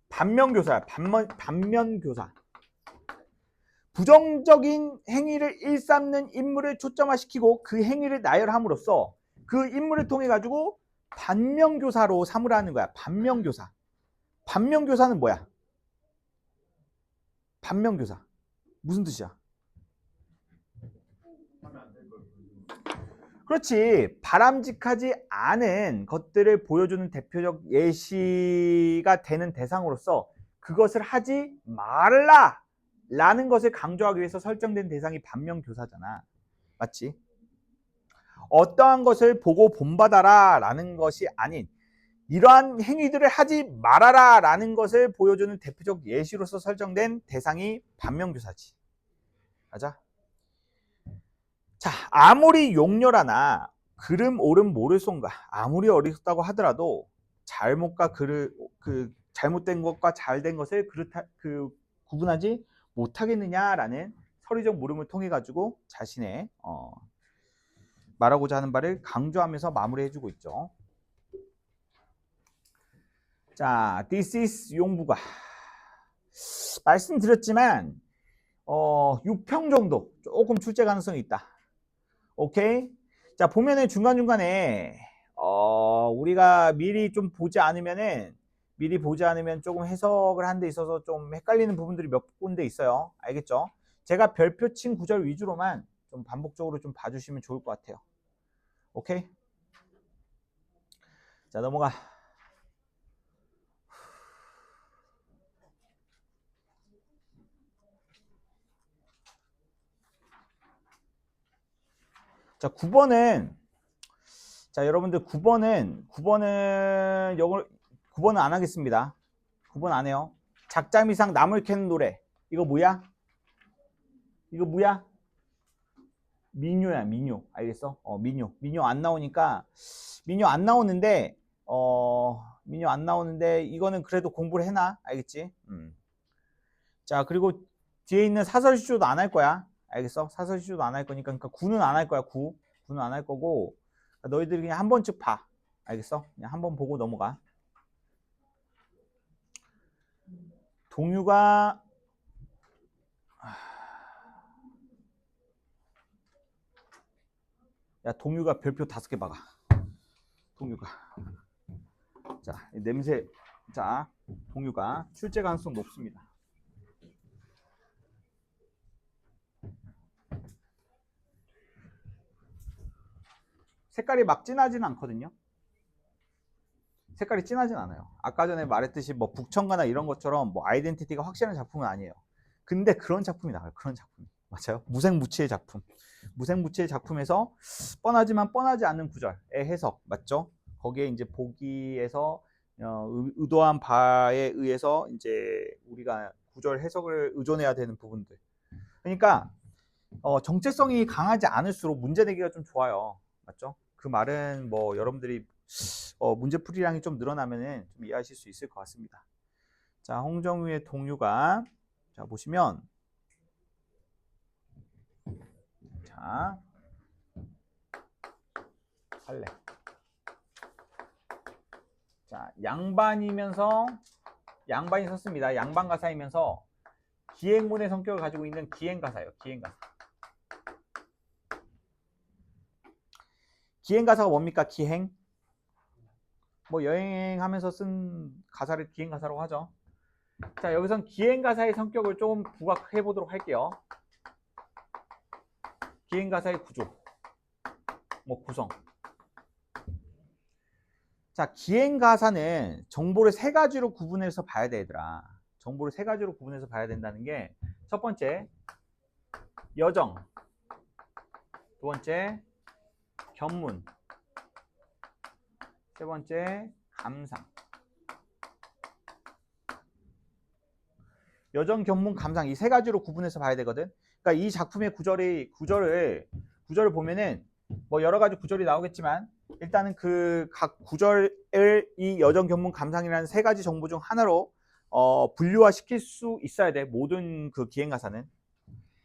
반면교사야. 반면교사. 부정적인 행위를 일삼는 인물을 초점화시키고 그 행위를 나열함으로써 그 인물을 통해 가지고 반면교사로 삼으라는 거야. 반면교사. 반면교사는 뭐야? 반면교사. 무슨 뜻이야? 그렇지. 바람직하지 않은 것들을 보여주는 대표적 예시가 되는 대상으로서 그것을 하지 말라 라는 것을 강조하기 위해서 설정된 대상이 반면교사잖아. 맞지? 어떠한 것을 보고 본받아라 라는 것이 아닌 이러한 행위들을 하지 말아라 라는 것을 보여주는 대표적 예시로서 설정된 대상이 반면교사지. 맞아? 자, 아무리 용렬하나 그름 옳음 모를 손가, 아무리 어리석다고 하더라도 잘못된 것과 잘된 것을 구분하지 못하겠느냐라는 서리적 물음을 통해 가지고 자신의 말하고자 하는 바를 강조하면서 마무리해주고 있죠. 자, this is 용부가 말씀드렸지만 6평 정도 조금 출제 가능성이 있다. 오케이. 자, 보면은 중간중간에 우리가 미리 보지 않으면 조금 해석을 하는 데 있어서 좀 헷갈리는 부분들이 몇 군데 있어요. 알겠죠? 제가 별표 친 구절 위주로만 좀 반복적으로 좀 봐주시면 좋을 것 같아요. 오케이. 자, 넘어가. 자, 9번은 자, 여러분들 9번은 영어 9번은 안 하겠습니다. 9번 안 해요. 작자미상 나물 캐는 노래. 이거 뭐야? 이거 뭐야? 민요야, 민요. 알겠어? 민요. 민요 안 나오니까 민요 안 나오는데 민요 안 나오는데 이거는 그래도 공부를 해놔. 알겠지? 자, 그리고 뒤에 있는 사설시조도 안 할 거야. 알겠어? 사설시조도 안 할 거니까 그러니까 9는 안 할 거야. 9는 안 할 거고 너희들이 그냥 한 번쯤 봐. 알겠어? 그냥 한 번 보고 넘어가. 동유가 야, 동유가 별표 5개 박아. 동유가. 자, 냄새. 자, 동유가 출제 가능성 높습니다. 색깔이 막 진하진 않거든요. 색깔이 진하진 않아요. 아까 전에 말했듯이 뭐 북청가나 이런 것처럼 뭐 아이덴티티가 확실한 작품은 아니에요. 근데 그런 작품이 나와요. 그런 작품. 맞아요. 무색무취의 작품. 무색무취의 작품에서 뻔하지만 뻔하지 않는 구절의 해석. 맞죠? 거기에 이제 보기에서 의도한 바에 의해서 이제 우리가 구절 해석을 의존해야 되는 부분들. 그러니까 정체성이 강하지 않을수록 문제 내기가 좀 좋아요. 맞죠? 그 말은 뭐 여러분들이 문제풀이량이 좀 늘어나면은 좀 이해하실 수 있을 것 같습니다. 자, 홍정우의 동유가 자 보시면 자 할래. 자, 양반이 섰습니다. 양반 가사이면서 기행문의 성격을 가지고 있는 기행가사예요. 기행가사. 기행가사가 뭡니까? 기행. 뭐 여행하면서 쓴 가사를 기행가사라고 하죠. 자, 여기선 기행가사의 성격을 조금 부각해 보도록 할게요. 기행가사의 구조, 뭐 구성. 자, 기행가사는 정보를 3가지로 구분해서 봐야 돼, 얘들아. 정보를 3가지로 구분해서 봐야 된다는 게 첫 번째, 여정. 두 번째, 견문. 세 번째, 감상. 여정, 견문, 감상 이 3가지로 구분해서 봐야 되거든. 그러니까 이 작품의 구절을 보면은 뭐 여러 가지 구절이 나오겠지만 일단은 그 각 구절을 이 여정, 견문, 감상이라는 3가지 정보 중 하나로 분류화 시킬 수 있어야 돼. 모든 그 기행가사는.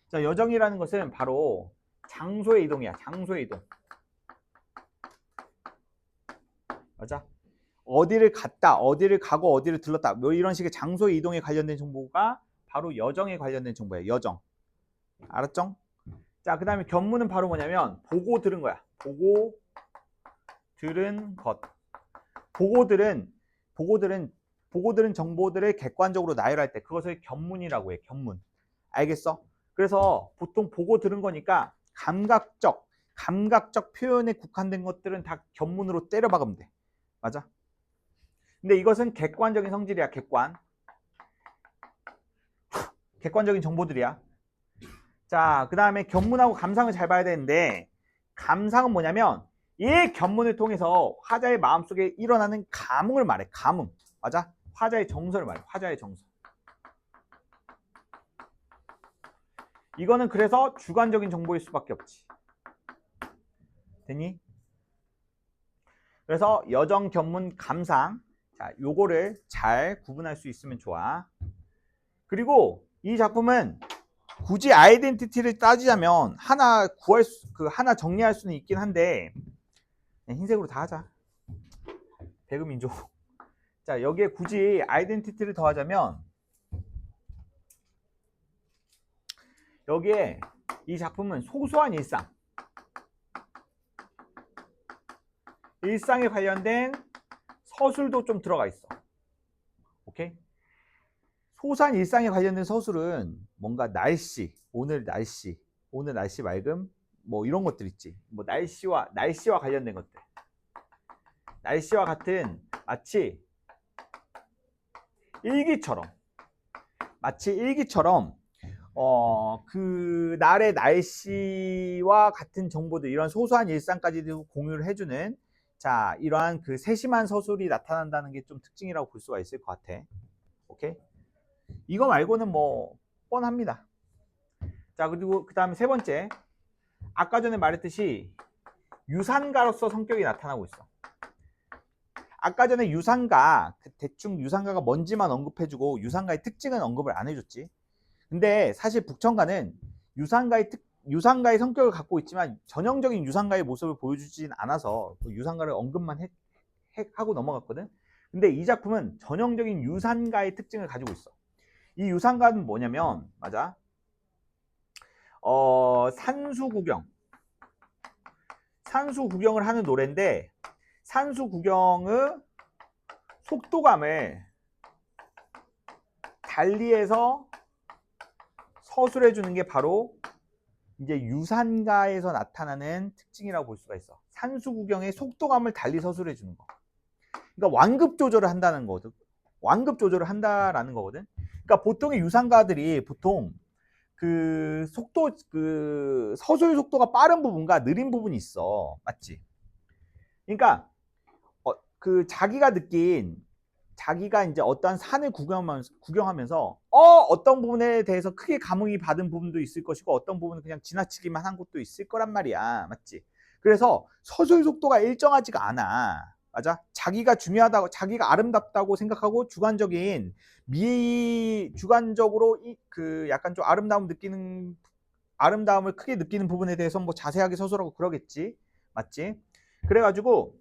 자, 여정이라는 것은 바로 장소의 이동이야. 장소의 이동. 맞아? 어디를 갔다, 어디를 가고 어디를 들렀다. 뭐 이런 식의 장소의 이동에 관련된 정보가 바로 여정에 관련된 정보예요. 여정. 알았죠? 자, 그 다음에 견문은 바로 뭐냐면 보고 들은 거야. 보고 들은 것. 보고 들은 정보들을 객관적으로 나열할 때 그것을 견문이라고 해. 견문. 알겠어? 그래서 보통 보고 들은 거니까 감각적 표현에 국한된 것들은 다 견문으로 때려 박으면 돼. 맞아? 근데 이것은 객관적인 성질이야. 객관적인 정보들이야. 자, 그 다음에 견문하고 감상을 잘 봐야 되는데 감상은 뭐냐면 이 견문을 통해서 화자의 마음속에 일어나는 감흥을 말해. 감흥. 맞아? 화자의 정서를 말해. 화자의 정서. 이거는 그래서 주관적인 정보일 수밖에 없지. 됐니? 그래서 여정, 견문, 감상. 자, 요거를 잘 구분할 수 있으면 좋아. 그리고 이 작품은 굳이 아이덴티티를 따지자면 하나 하나 정리할 수는 있긴 한데 흰색으로 다 하자. 배그민족. 자, 여기에 굳이 아이덴티티를 더하자면 여기에 이 작품은 소소한 일상에 관련된 서술도 좀 들어가 있어. 오케이? 소소한 일상에 관련된 서술은 뭔가 오늘 날씨 맑음, 뭐 이런 것들 있지. 뭐 날씨와 관련된 것들. 날씨와 같은 마치 일기처럼 그 날의 날씨와 같은 정보들, 이런 소소한 일상까지도 공유를 해주는 자, 이러한 그 세심한 서술이 나타난다는 게 좀 특징이라고 볼 수가 있을 것 같아. 오케이? 이거 말고는 뭐 뻔합니다. 자, 그리고 그 다음에 세 번째, 아까 전에 말했듯이 유산가로서 성격이 나타나고 있어. 아까 전에 유산가, 대충 유산가가 뭔지만 언급해주고 유산가의 특징은 언급을 안 해줬지. 근데 사실 북청가는 유산가의 성격을 갖고 있지만 전형적인 유산가의 모습을 보여주진 않아서 유산가를 언급만 하고 넘어갔거든. 근데 이 작품은 전형적인 유산가의 특징을 가지고 있어. 이 유산가는 뭐냐면, 맞아, 산수 구경을 하는 노래인데, 산수 구경의 속도감을 달리해서 서술해 주는 게 바로 이제 유산가에서 나타나는 특징이라고 볼 수가 있어. 산수 구경의 속도감을 달리 서술해 주는 거. 그러니까 완급 조절을 한다는 거거든. 완급 조절을 한다라는 거거든. 그러니까 보통의 유산가들이 보통 그 속도, 그 서술 속도가 빠른 부분과 느린 부분이 있어. 맞지? 그러니까 그 자기가 이제 어떠한 산을 구경하면서 어떤 부분에 대해서 크게 감흥이 받은 부분도 있을 것이고 어떤 부분은 그냥 지나치기만 한 것도 있을 거란 말이야. 맞지? 그래서 서술 속도가 일정하지가 않아. 맞아? 자기가 중요하다고, 자기가 아름답다고 생각하고 주관적으로 그 약간 좀 아름다움을 크게 느끼는 부분에 대해서 뭐 자세하게 서술하고 그러겠지. 맞지? 그래가지고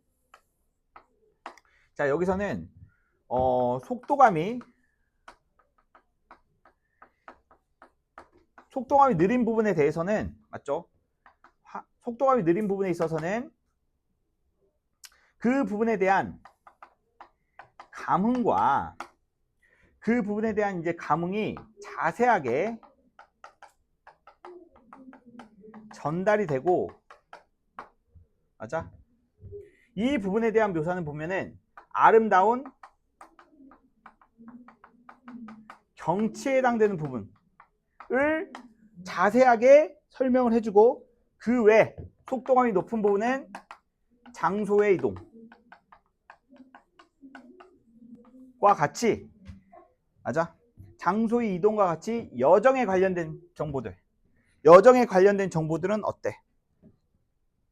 자, 여기서는 속도감이 느린 부분에 대해서는, 맞죠? 속도감이 느린 부분에 있어서는 그 부분에 대한 감흥과 그 부분에 대한 이제 감흥이 자세하게 전달이 되고, 맞아? 이 부분에 대한 묘사는 보면은 아름다운 경치에 해당되는 부분을 자세하게 설명을 해주고, 그 외 속도감이 높은 부분은 장소의 이동과 같이, 맞아? 장소의 이동과 같이 여정에 관련된 정보들은 어때?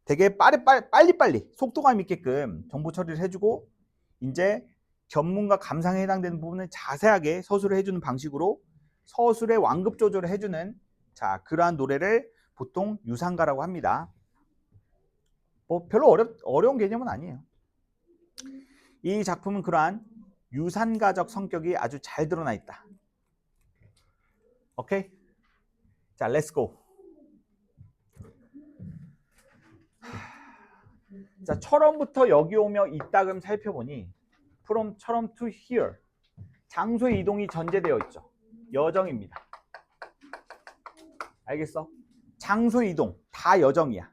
되게 빨리빨리 속도감 있게끔 정보 처리를 해주고, 이제 견문과 감상에 해당되는 부분을 자세하게 서술을 해주는 방식으로 서술의 완급 조절을 해주는, 자, 그러한 노래를 보통 유산가라고 합니다. 뭐 별로 어려운 개념은 아니에요. 이 작품은 그러한 유산가적 성격이 아주 잘 드러나 있다. 오케이? 자, 렛츠고. 자, 처럼부터 여기 오며 이따금 살펴보니 from 처럼 to here, 장소의 이동이 전제되어 있죠. 여정입니다. 알겠어? 장소의 이동 다 여정이야.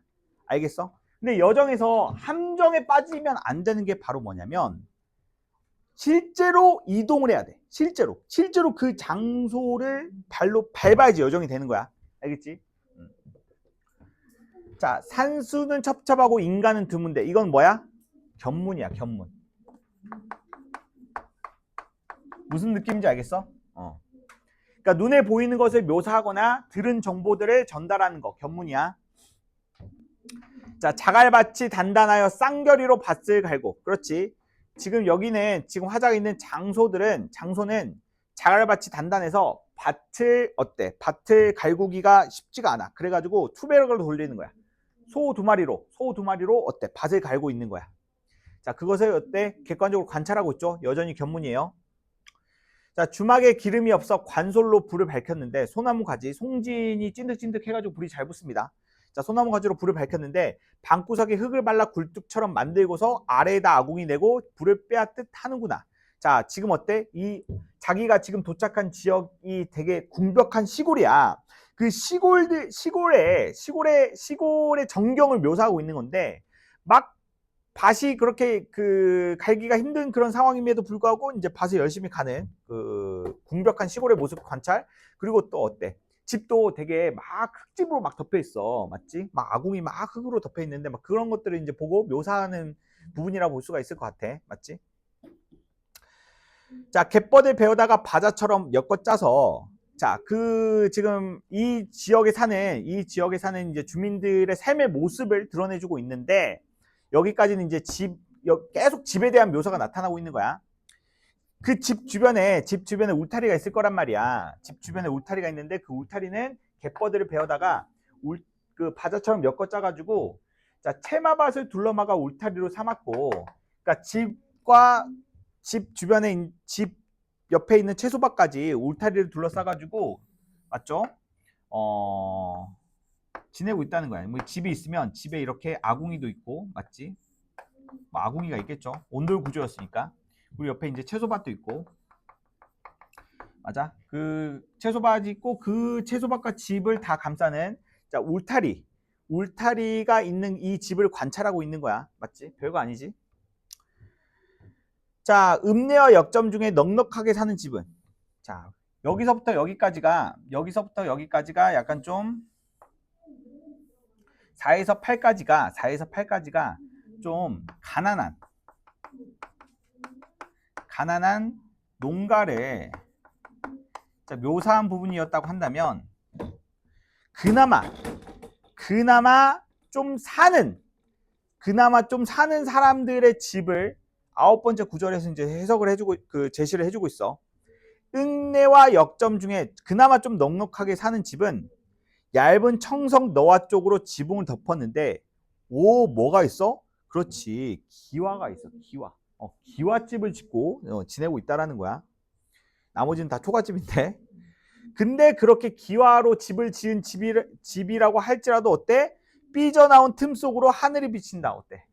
알겠어? 근데 여정에서 함정에 빠지면 안 되는 게 바로 뭐냐면 실제로 이동을 해야 돼. 실제로 그 장소를 발로 밟아야지 여정이 되는 거야. 알겠지? 자, 산수는 첩첩하고 인간은 드문데 이건 뭐야? 견문이야, 견문. 무슨 느낌인지 알겠어? 그러니까 눈에 보이는 것을 묘사하거나 들은 정보들을 전달하는 거, 견문이야. 자, 자갈밭이 단단하여 쌍결이로 밭을 갈고. 그렇지. 지금 여기는 지금 화자가 있는 장소는 자갈밭이 단단해서 밭을 갈구기가 쉽지가 않아. 그래가지고 투베럭을 돌리는 거야. 소 두 마리로 밭을 갈고 있는 거야. 자, 그것을 객관적으로 관찰하고 있죠. 여전히 견문이에요. 자, 주막에 기름이 없어 관솔로 불을 밝혔는데 소나무 가지, 송진이 찐득찐득 해가지고 불이 잘 붙습니다. 자, 소나무 가지로 불을 밝혔는데 방구석에 흙을 발라 굴뚝처럼 만들고서 아래에다 아궁이 내고 불을 빼앗듯 하는구나. 자, 지금 어때? 자기가 지금 도착한 지역이 되게 궁벽한 시골이야. 그 시골의 정경을 묘사하고 있는 건데 막 밭이 그렇게 갈기가 힘든 그런 상황임에도 불구하고 이제 밭을 열심히 가는 그 궁벽한 시골의 모습 관찰. 그리고 또 어때? 집도 되게 막 흙집으로 막 덮여 있어. 맞지? 막 아궁이 막 흙으로 덮여 있는데 막 그런 것들을 이제 보고 묘사하는 부분이라고 볼 수가 있을 것 같아. 맞지? 자, 갯벌을 베어다가 바자처럼 엮어 짜서 자, 지금 이 지역에 사는 이제 주민들의 삶의 모습을 드러내주고 있는데 여기까지는 이제 계속 집에 대한 묘사가 나타나고 있는 거야. 그 집 주변에 울타리가 있을 거란 말이야. 집 주변에 울타리가 있는데 그 울타리는 갯벌들을 베어다가 그 바자처럼 엮어 짜가지고 자, 채마밭을 둘러막아 울타리로 삼았고, 그러니까 집 주변에 집 옆에 있는 채소밭까지 울타리를 둘러싸가지고 맞죠? 지내고 있다는 거야. 뭐 집이 있으면 집에 이렇게 아궁이도 있고 맞지? 뭐 아궁이가 있겠죠. 온돌 구조였으니까. 그리고 옆에 이제 채소밭도 있고 맞아? 그 채소밭이 있고 그 채소밭과 집을 다 감싸는 자 울타리가 있는 이 집을 관찰하고 있는 거야. 맞지? 별거 아니지? 자, 읍내와 역점 중에 넉넉하게 사는 집은 자, 여기서부터 여기까지가 약간 좀 4에서 8까지가 좀 가난한 농가를 자, 묘사한 부분이었다고 한다면 그나마 좀 사는 사람들의 집을 9번째 구절에서 이제 해석을 해주고 제시를 해주고 있어. 읍내와 역점 중에 그나마 좀 넉넉하게 사는 집은 얇은 청석 너화 쪽으로 지붕을 덮었는데 뭐가 있어? 그렇지, 기와가 있어. 기와집을 짓고 지내고 있다라는 거야. 나머지는 다 초가집인데 근데 그렇게 기와로 집을 지은 집이라고 할지라도 어때? 삐져나온 틈 속으로 하늘이 비친다. 어때?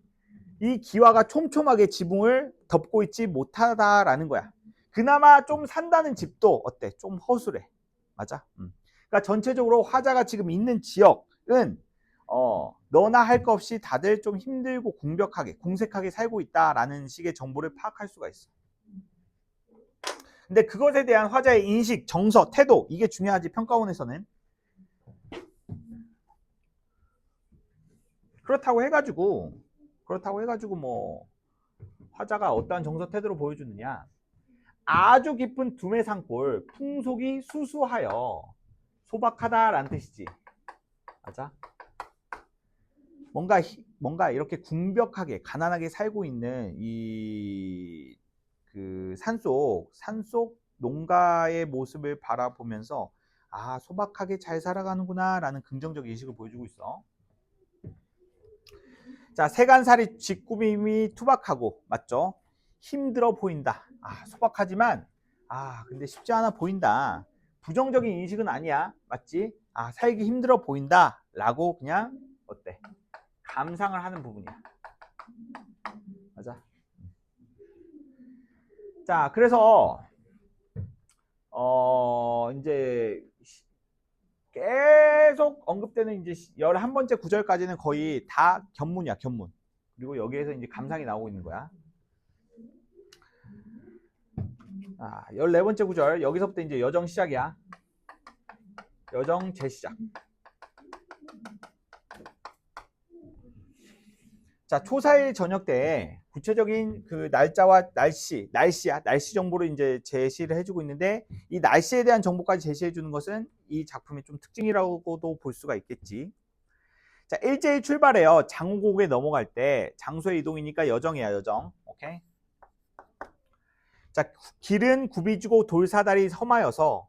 이 기와가 촘촘하게 지붕을 덮고 있지 못하다라는 거야. 그나마 좀 산다는 집도 어때? 좀 허술해. 맞아? 그러니까 전체적으로 화자가 지금 있는 지역은 너나 할 것 없이 다들 좀 힘들고 궁색하게 살고 있다라는 식의 정보를 파악할 수가 있어. 근데 그것에 대한 화자의 인식, 정서, 태도 이게 중요하지 평가원에서는. 그렇다고 해가지고 뭐 화자가 어떠한 정서 태도를 보여주느냐. 아주 깊은 두메산골, 풍속이 수수하여 소박하다라는 뜻이지. 맞아? 뭔가 이렇게 궁벽하게 가난하게 살고 있는 이 그 산속 농가의 모습을 바라보면서 아, 소박하게 잘 살아가는구나 라는 긍정적 인식을 보여주고 있어. 자, 세간살이 뒷구김이 투박하고 맞죠? 힘들어 보인다. 소박하지만 근데 쉽지 않아 보인다. 부정적인 인식은 아니야. 맞지? 살기 힘들어 보인다 라고 그냥 어때? 감상을 하는 부분이야. 맞아? 자, 그래서 이제 계속 언급되는 이제 11번째 구절까지는 거의 다 견문이야, 견문. 그리고 여기에서 이제 감상이 나오고 있는 거야. 14번째 구절, 여기서부터 이제 여정 시작이야. 여정 재시작. 자, 초사일 저녁 때 구체적인 그 날짜와 날씨 정보를 이제 제시를 해주고 있는데 이 날씨에 대한 정보까지 제시해 주는 것은 이 작품의 좀 특징이라고도 볼 수가 있겠지. 자, 일제히 출발해요. 장호곡에 넘어갈 때 장소의 이동이니까 여정이야, 여정. 오케이. 자, 길은 굽이지고 돌사다리 섬하여서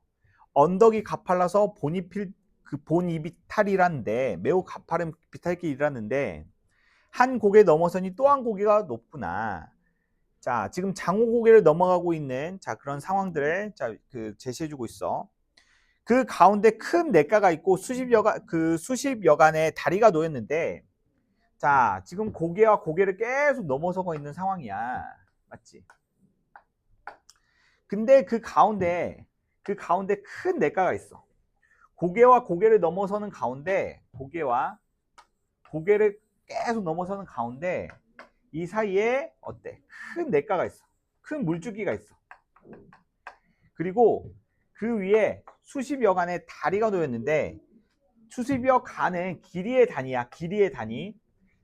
언덕이 가팔라서 본이 비탈이란데 매우 가파른 비탈길이라는데 한 고개 넘어서니 또 한 고개가 높구나. 자, 지금 장호고개를 넘어가고 있는 그런 상황들을 제시해주고 있어. 그 가운데 큰 냇가가 있고 수십 여간의 다리가 놓였는데, 자, 지금 고개와 고개를 계속 넘어서고 있는 상황이야. 맞지? 근데 그 가운데 큰 냇가가 있어. 고개와 고개를 넘어서는 가운데, 고개를 계속 넘어서는 가운데 이 사이에 어때? 큰 냇가가 있어. 큰 물줄기가 있어. 그리고 그 위에 수십여 간의 다리가 놓였는데 수십여 간은 길이의 단위야. 길이의 단위.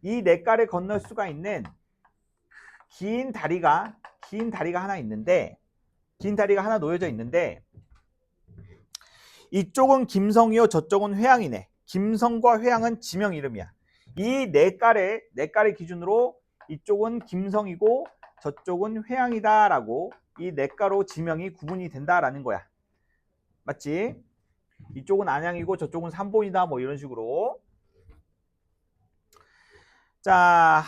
이 냇가를 건널 수가 있는 긴 다리가 하나 있는데, 긴 다리가 하나 놓여져 있는데, 이쪽은 김성이요, 저쪽은 회양이네. 김성과 회양은 지명 이름이야. 이 네 깔의 기준으로 이쪽은 김성이고 저쪽은 회양이다라고 이 네 가로 지명이 구분이 된다라는 거야. 맞지? 이쪽은 안양이고 저쪽은 삼본이다 뭐 이런 식으로. 자,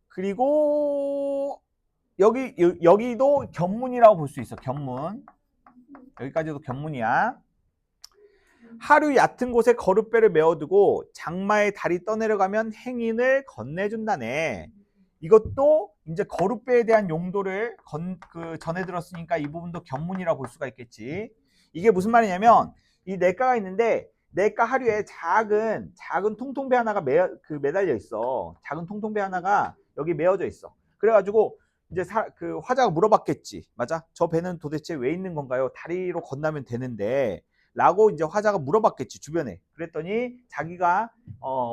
그리고 여기도 견문이라고 볼 수 있어. 견문. 여기까지도 견문이야. 하류 얕은 곳에 거룻배를 메어두고 장마에 달이 떠내려가면 행인을 건네준다네. 이것도 이제 거룻배에 대한 용도를 전해 들었으니까 이 부분도 견문이라고 볼 수가 있겠지. 이게 무슨 말이냐면 이 내과가 있는데 내과 하류에 작은 통통배 하나가 매달려 있어. 작은 통통배 하나가 여기 메어져 있어. 그래가지고 이제 화자가 물어봤겠지. 맞아? 저 배는 도대체 왜 있는 건가요? 다리로 건너면 되는데 라고 이제 화자가 물어봤겠지, 주변에. 그랬더니 자기가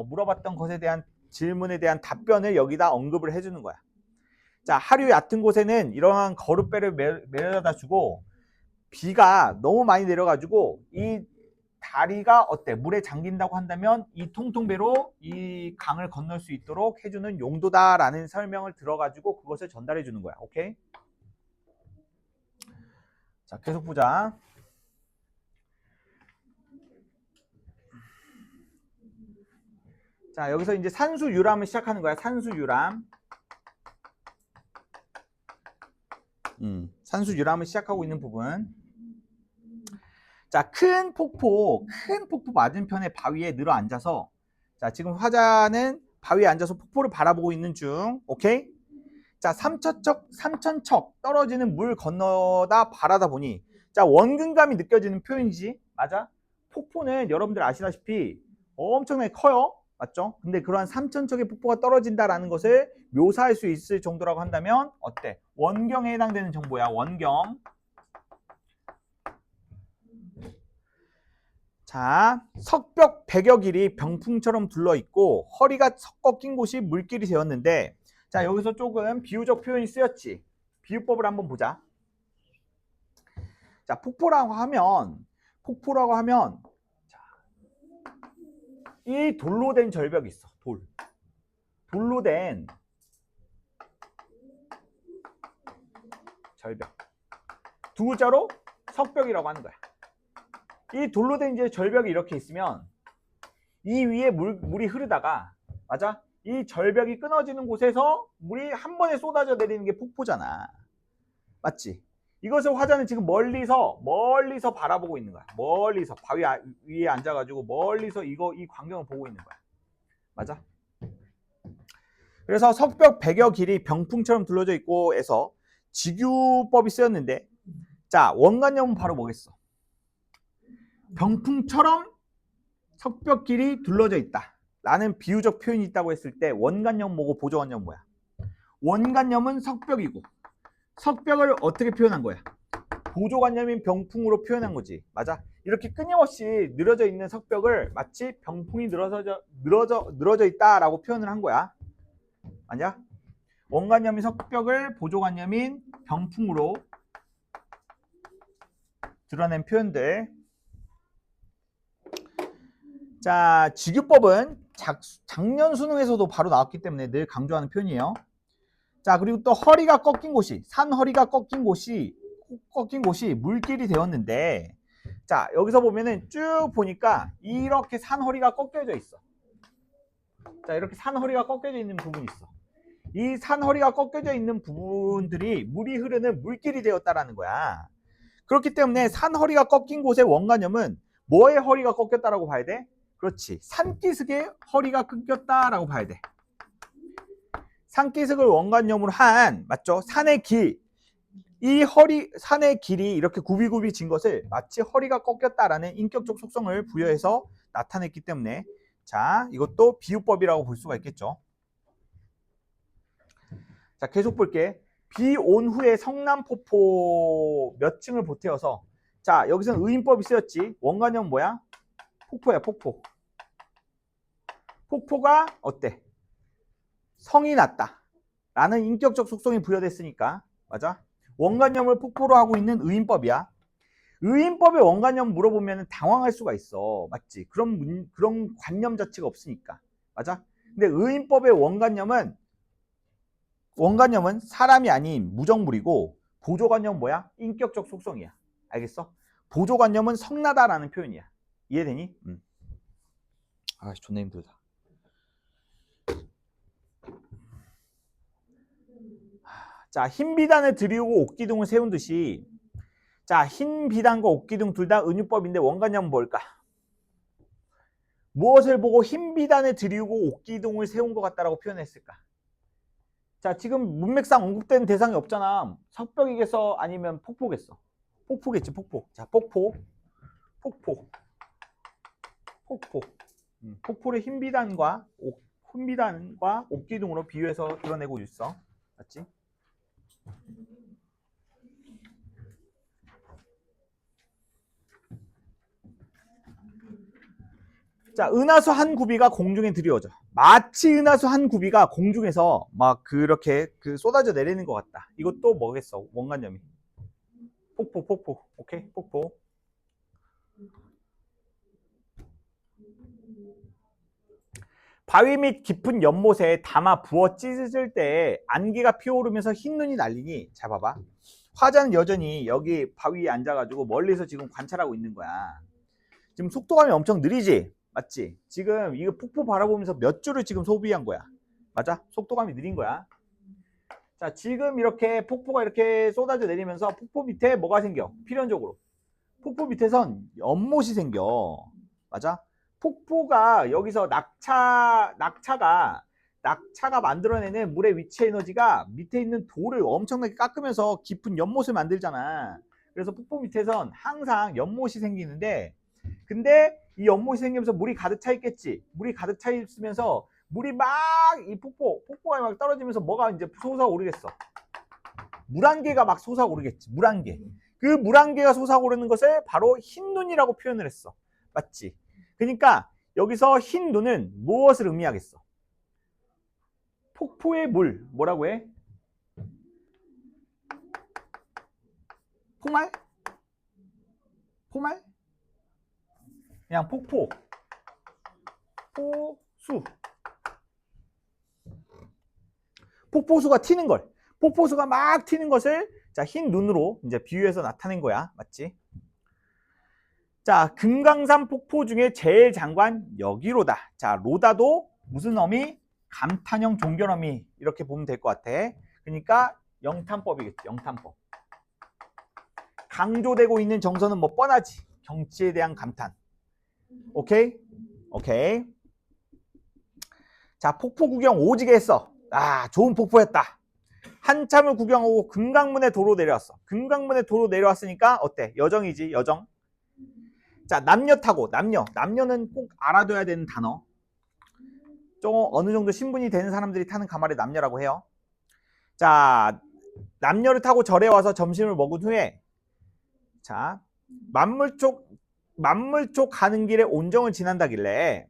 물어봤던 것에 대한 질문에 대한 답변을 여기다 언급을 해주는 거야. 자, 하류 얕은 곳에는 이러한 거룻배를 매려다 주고 비가 너무 많이 내려가지고 이 다리가 어때? 물에 잠긴다고 한다면 이 통통배로 이 강을 건널 수 있도록 해주는 용도다라는 설명을 들어가지고 그것을 전달해 주는 거야. 오케이? 자, 계속 보자. 자, 여기서 이제 산수유람을 시작하는 거야. 산수유람. 산수유람을 시작하고 있는 부분. 자, 큰 폭포 맞은편의 바위에 늘어 앉아서, 자, 지금 화자는 바위에 앉아서 폭포를 바라보고 있는 중. 오케이? 자, 삼천척 떨어지는 물 건너다 바라다 보니, 자, 원근감이 느껴지는 표현이지. 맞아? 폭포는 여러분들 아시다시피 엄청나게 커요. 맞죠? 근데 그러한 3천척의 폭포가 떨어진다라는 것을 묘사할 수 있을 정도라고 한다면 어때? 원경에 해당되는 정보야. 원경. 자, 석벽 100여 길이 병풍처럼 둘러있고 허리가 꺾인 곳이 물길이 되었는데, 자, 여기서 조금 비유적 표현이 쓰였지. 비유법을 한번 보자. 자, 폭포라고 하면 이 돌로 된 절벽이 있어. 돌로 된 절벽. 두 글자로 석벽이라고 하는 거야. 이 돌로 된 이제 절벽이 이렇게 있으면 이 위에 물이 흐르다가, 맞아? 이 절벽이 끊어지는 곳에서 물이 한 번에 쏟아져 내리는 게 폭포잖아. 맞지? 이것을 화자는 지금 멀리서 바라보고 있는 거야. 멀리서 바위 위에 앉아가지고 멀리서 이 광경을 보고 있는 거야. 맞아? 그래서 석벽 100여 길이 병풍처럼 둘러져 있고 해서 직유법이 쓰였는데, 자, 원관념은 바로 뭐겠어? 병풍처럼 석벽 길이 둘러져 있다 라는 비유적 표현이 있다고 했을 때 원관념 뭐고 보조관념 뭐야? 원관념은 석벽이고 석벽을 어떻게 표현한 거야? 보조관념인 병풍으로 표현한 거지. 맞아? 이렇게 끊임없이 늘어져 있는 석벽을 마치 병풍이 늘어져 있다라고 표현을 한 거야. 맞냐? 원관념인 석벽을 보조관념인 병풍으로 드러낸 표현들. 자, 직유법은 작년 수능에서도 바로 나왔기 때문에 늘 강조하는 표현이에요. 자, 그리고 또 허리가 꺾인 곳이, 산 허리가 꺾인 곳이 물길이 되었는데, 자, 여기서 보면은 쭉 보니까 이렇게 산 허리가 꺾여져 있어. 자, 이렇게 산 허리가 꺾여져 있는 부분이 있어. 이 산 허리가 꺾여져 있는 부분들이 물이 흐르는 물길이 되었다라는 거야. 그렇기 때문에 산 허리가 꺾인 곳의 원관념은 뭐의 허리가 꺾였다라고 봐야 돼? 그렇지. 산기슭의 허리가 끊겼다라고 봐야 돼. 산기슭을 원관념으로 한, 맞죠? 산의 길. 산의 길이 이렇게 굽이굽이 진 것을 마치 허리가 꺾였다라는 인격적 속성을 부여해서 나타냈기 때문에, 자, 이것도 비유법이라고 볼 수가 있겠죠. 자, 계속 볼게. 비 온 후에 성남폭포 몇 층을 보태어서, 자, 여기서는 의인법이 쓰였지. 원관념은 뭐야? 폭포야, 폭포. 폭포가 어때? 성이 났다 라는 인격적 속성이 부여됐으니까. 맞아? 원관념을 폭포로 하고 있는 의인법이야. 의인법의 원관념 물어보면 당황할 수가 있어. 맞지? 그런 관념 자체가 없으니까. 맞아? 근데 의인법의 원관념은 사람이 아닌 무정물이고, 보조관념은 뭐야? 인격적 속성이야. 알겠어? 보조관념은 성나다라는 표현이야. 이해되니? 아, 존나 힘들다. 자, 흰 비단을 들이우고 옥기둥을 세운 듯이, 자, 흰 비단과 옥기둥 둘 다 은유법인데 원관념은 뭘까? 무엇을 보고 흰 비단을 들이우고 옥기둥을 세운 것 같다라고 표현했을까? 자, 지금 문맥상 언급되는 대상이 없잖아. 석벽이겠어? 아니면 폭포겠어? 폭포겠지, 폭포. 자, 폭포. 폭포를 흰 비단과 옥기둥으로 비유해서 드러내고 있어. 맞지? 자, 은하수 한 구비가 공중에 드리워져. 마치 은하수 한 구비가 공중에서 막 그렇게 쏟아져 내리는 것 같다. 이것도 뭐겠어? 원관념이. 폭포. 오케이? 폭포. 바위 및 깊은 연못에 담아 부어 찢을 때 안개가 피어오르면서 흰 눈이 날리니, 자 봐봐. 화자는 여전히 여기 바위에 앉아가지고 멀리서 지금 관찰하고 있는 거야. 지금 속도감이 엄청 느리지? 맞지? 지금 이거 폭포 바라보면서 몇 줄을 지금 소비한 거야. 맞아? 속도감이 느린 거야. 자, 지금 이렇게 폭포가 이렇게 쏟아져 내리면서 폭포 밑에 뭐가 생겨? 필연적으로. 폭포 밑에선 연못이 생겨. 맞아? 폭포가 여기서 낙차가 만들어내는 물의 위치 에너지가 밑에 있는 돌을 엄청나게 깎으면서 깊은 연못을 만들잖아. 그래서 폭포 밑에선 항상 연못이 생기는데, 근데 이 연못이 생기면서 물이 가득 차 있겠지. 물이 가득 차 있으면서 물이 막 이 폭포가 막 떨어지면서 뭐가 이제 솟아오르겠어. 물안개가 막 솟아오르겠지. 물안개. 그 물안개가 솟아오르는 것을 바로 흰 눈이라고 표현을 했어. 맞지? 그러니까 여기서 흰 눈은 무엇을 의미하겠어? 폭포의 물. 뭐라고 해? 포말? 그냥 폭포. 포수. 폭포수가 튀는 걸. 폭포수가 막 튀는 것을, 자, 흰 눈으로 이제 비유해서 나타낸 거야. 맞지? 자, 금강산 폭포 중에 제일 장관 여기로다. 자, 로다도 무슨 어미? 감탄형 종결어미. 이렇게 보면 될 것 같아. 그러니까 영탄법이겠지. 영탄법. 강조되고 있는 정서는 뭐 뻔하지. 경치에 대한 감탄. 오케이? 자, 폭포 구경 오지게 했어. 아, 좋은 폭포였다. 한참을 구경하고 금강문에 도로 내려왔어. 금강문에 도로 내려왔으니까 어때? 여정이지, 여정. 자, 남녀 타고. 남녀는 꼭 알아둬야 되는 단어. 좀 어느 정도 신분이 되는 사람들이 타는 가마를 남녀라고 해요. 자, 남녀를 타고 절에 와서 점심을 먹은 후에, 자, 만물 쪽 가는 길에 온정을 지난다길래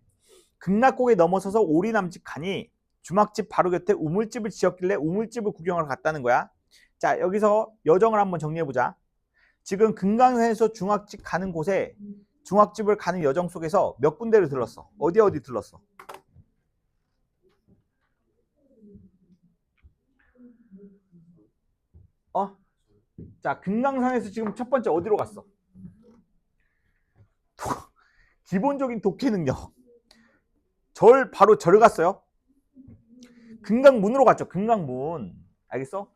극락곡에 넘어서서 오리남집 가니 주막집 바로 곁에 우물집을 지었길래 우물집을 구경하러 갔다는 거야. 자, 여기서 여정을 한번 정리해보자. 지금 금강산에서 중학집 가는 곳에 중학집을 가는 여정 속에서 몇 군데를 들렀어? 어디 들렀어? 자, 금강산에서 지금 첫 번째 어디로 갔어? 기본적인 독해 능력. 바로 절을 갔어요. 금강문으로 갔죠. 금강문. 알겠어?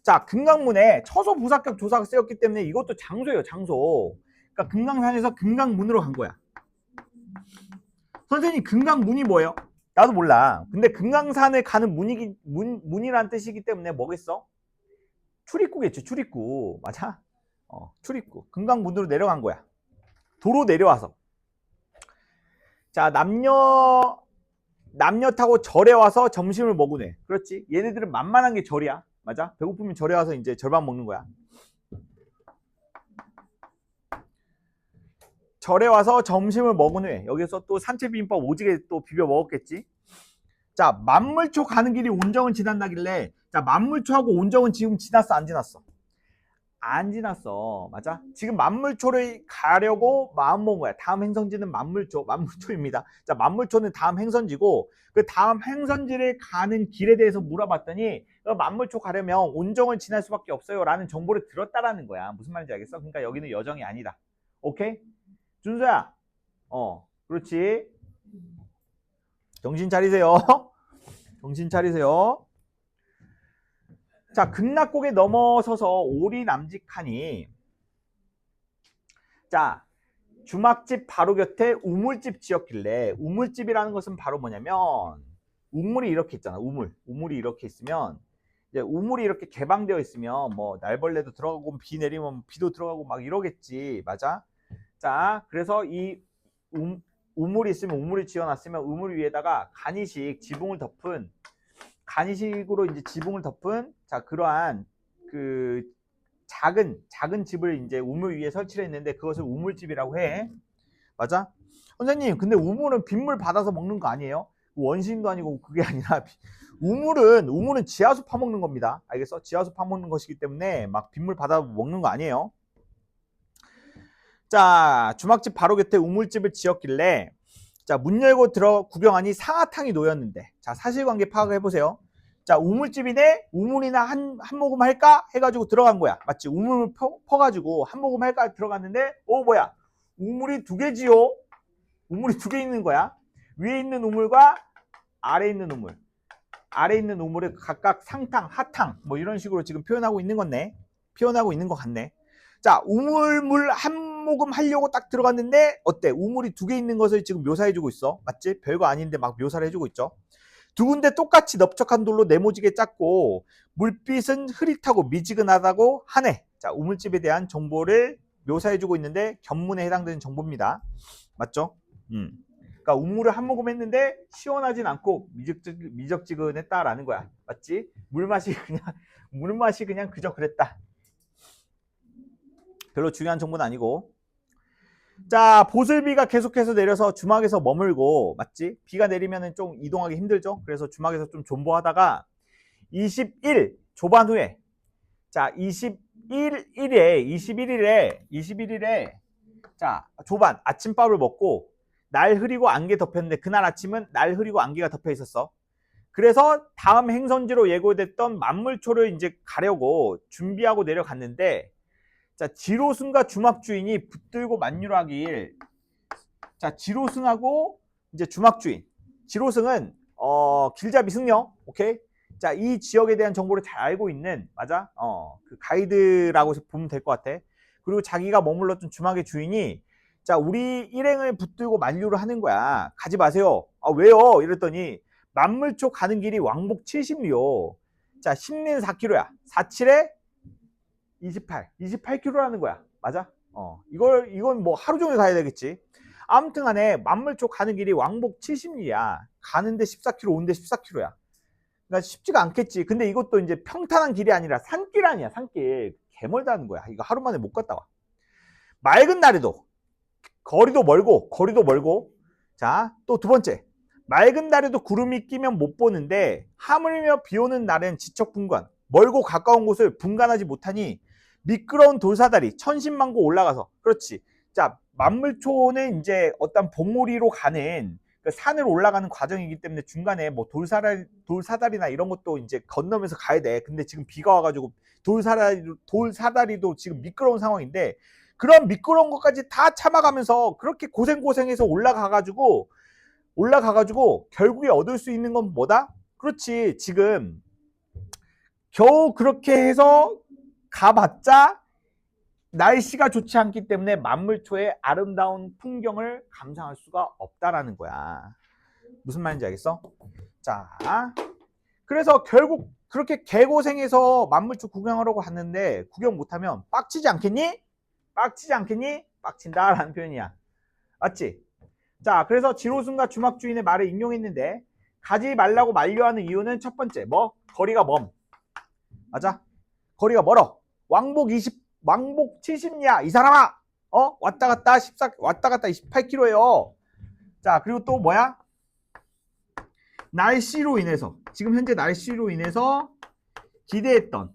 자, 금강문에 처소 부사격 조사가 쓰였기 때문에 이것도 장소예요. 장소. 그러니까 금강산에서 금강문으로 간 거야. 선생님, 금강문이 뭐예요? 나도 몰라. 근데 금강산을 가는 문이라는 뜻이기 때문에 뭐겠어? 출입구겠지. 출입구. 맞아? 출입구. 금강문으로 내려간 거야. 도로 내려와서. 자, 남녀 타고 절에 와서 점심을 먹으네. 그렇지? 얘네들은 만만한 게 절이야. 맞아? 배고프면 절에 와서 이제 절반 먹는 거야. 절에 와서 점심을 먹은 후에 여기서 또 산채비빔밥 오지게 또 비벼 먹었겠지. 자, 만물초 가는 길이 온정을 지난다길래, 자, 만물초하고 온정은 지금 지났어, 안 지났어? 안 지났어. 맞아? 지금 만물초를 가려고 마음먹은 거야. 다음 행선지는 만물초입니다. 자, 만물초는 다음 행선지고, 그 다음 행선지를 가는 길에 대해서 물어봤더니, 만물초 가려면 온정을 지날 수밖에 없어요. 라는 정보를 들었다라는 거야. 무슨 말인지 알겠어? 그러니까 여기는 여정이 아니다. 오케이? 준서야. 그렇지. 정신 차리세요. 정신 차리세요. 자, 극락곡에 넘어서서 오리 남직하니, 자, 주막집 바로 곁에 우물집 지었길래, 우물집이라는 것은 바로 뭐냐면, 우물이 이렇게 있잖아. 우물이 이렇게 있으면, 이제 우물이 이렇게 개방되어 있으면 뭐 날벌레도 들어가고 비 내리면 비도 들어가고 막 이러겠지. 맞아? 자, 그래서 이 우물이 있으면, 우물이 지어놨으면 우물 위에다가 간이식으로 이제 지붕을 덮은, 자, 그러한 그 작은 집을 이제 우물 위에 설치를 했는데 그것을 우물집이라고 해. 맞아? 선생님, 근데 우물은 빗물 받아서 먹는 거 아니에요? 원시인도 아니고 그게 아니라 우물은 지하수 파먹는 겁니다. 알겠어? 지하수 파먹는 것이기 때문에 막 빗물 받아 먹는 거 아니에요. 자, 주막집 바로 곁에 우물집을 지었길래, 자, 문 열고 구경하니 상아탕이 놓였는데, 자, 사실관계 파악을 해보세요. 자, 우물집이네? 우물이나 한 모금 할까? 해가지고 들어간 거야. 맞지? 우물을 퍼가지고 한 모금 할까? 들어갔는데, 뭐야? 우물이 두 개지요? 우물이 두 개 있는 거야. 위에 있는 우물과 아래 있는 우물. 아래 있는 우물을 각각 상탕, 하탕, 뭐 이런 식으로 지금 표현하고 있는 건데, 표현하고 있는 것 같네. 자, 우물물 한 모금 하려고 딱 들어갔는데, 어때? 우물이 두 개 있는 것을 지금 묘사해주고 있어. 맞지? 별거 아닌데 막 묘사를 해주고 있죠. 두 군데 똑같이 넓적한 돌로 네모지게 짰고 물빛은 흐릿하고 미지근하다고 하네. 자, 우물집에 대한 정보를 묘사해주고 있는데 견문에 해당되는 정보입니다. 맞죠? 그러니까 우물을 한 모금 했는데 시원하진 않고 미적지근했다라는 거야. 맞지? 물맛이 그냥 그저 그랬다. 별로 중요한 정보는 아니고. 자, 보슬비가 계속해서 내려서 주막에서 머물고, 맞지? 비가 내리면 좀 이동하기 힘들죠? 그래서 주막에서 좀 존버하다가 21일 후에, 자, 21일에 자, 아침밥을 먹고 날 흐리고 안개 덮였는데 그날 아침은 날 흐리고 안개가 덮여 있었어. 그래서 다음 행선지로 예고됐던 만물초를 이제 가려고 준비하고 내려갔는데, 자, 지로승과 주막주인이 붙들고 만류하길. 자, 지로승하고 이제 주막주인. 지로승은 길잡이 승려. 오케이. 자, 이 지역에 대한 정보를 잘 알고 있는, 맞아? 그 가이드라고 보면 될 것 같아. 그리고 자기가 머물렀던 주막의 주인이, 자, 우리 일행을 붙들고 만류를 하는 거야. 가지 마세요. 아, 왜요? 이랬더니 만물초 가는 길이 왕복 70리요. 자, 10린 4km야. 47에 28km라는 거야. 맞아? 이건 뭐 하루 종일 가야 되겠지. 아무튼 간에 만물초 가는 길이 왕복 70리야. 가는데 14km, 오는데 14km야. 그러니까 쉽지가 않겠지. 근데 이것도 이제 평탄한 길이 아니라 산길 아니야, 산길. 개멀다는 거야. 이거 하루 만에 못 갔다 와. 맑은 날에도 거리도 멀고. 자, 또 두 번째. 맑은 날에도 구름이 끼면 못 보는데 하물며 비 오는 날엔 지척분간, 멀고 가까운 곳을 분간하지 못하니 미끄러운 돌사다리 천신만고 올라가서, 그렇지. 자, 만물초는 이제 어떤 봉우리로 가는 그 산을 올라가는 과정이기 때문에 중간에 뭐 돌사다리나 이런 것도 이제 건너면서 가야 돼. 근데 지금 비가 와가지고 돌사다리도 지금 미끄러운 상황인데, 그런 미끄러운 것까지 다 참아가면서 그렇게 고생해서 올라가가지고 결국에 얻을 수 있는 건 뭐다? 그렇지. 지금 겨우 그렇게 해서 가봤자 날씨가 좋지 않기 때문에 만물초의 아름다운 풍경을 감상할 수가 없다라는 거야. 무슨 말인지 알겠어? 자, 그래서 결국 그렇게 개고생해서 만물초 구경하려고 갔는데 구경 못하면 빡치지 않겠니? 빡친다라는 표현이야. 맞지? 자, 그래서 지로승과 주막주인의 말을 인용했는데, 가지 말라고 만류하는 이유는 첫 번째, 거리가 먼. 맞아? 거리가 멀어. 왕복 70냐, 이 사람아! 왔다 갔다 28km예요. 자, 그리고 또 뭐야? 날씨로 인해서, 지금 현재 날씨로 인해서 기대했던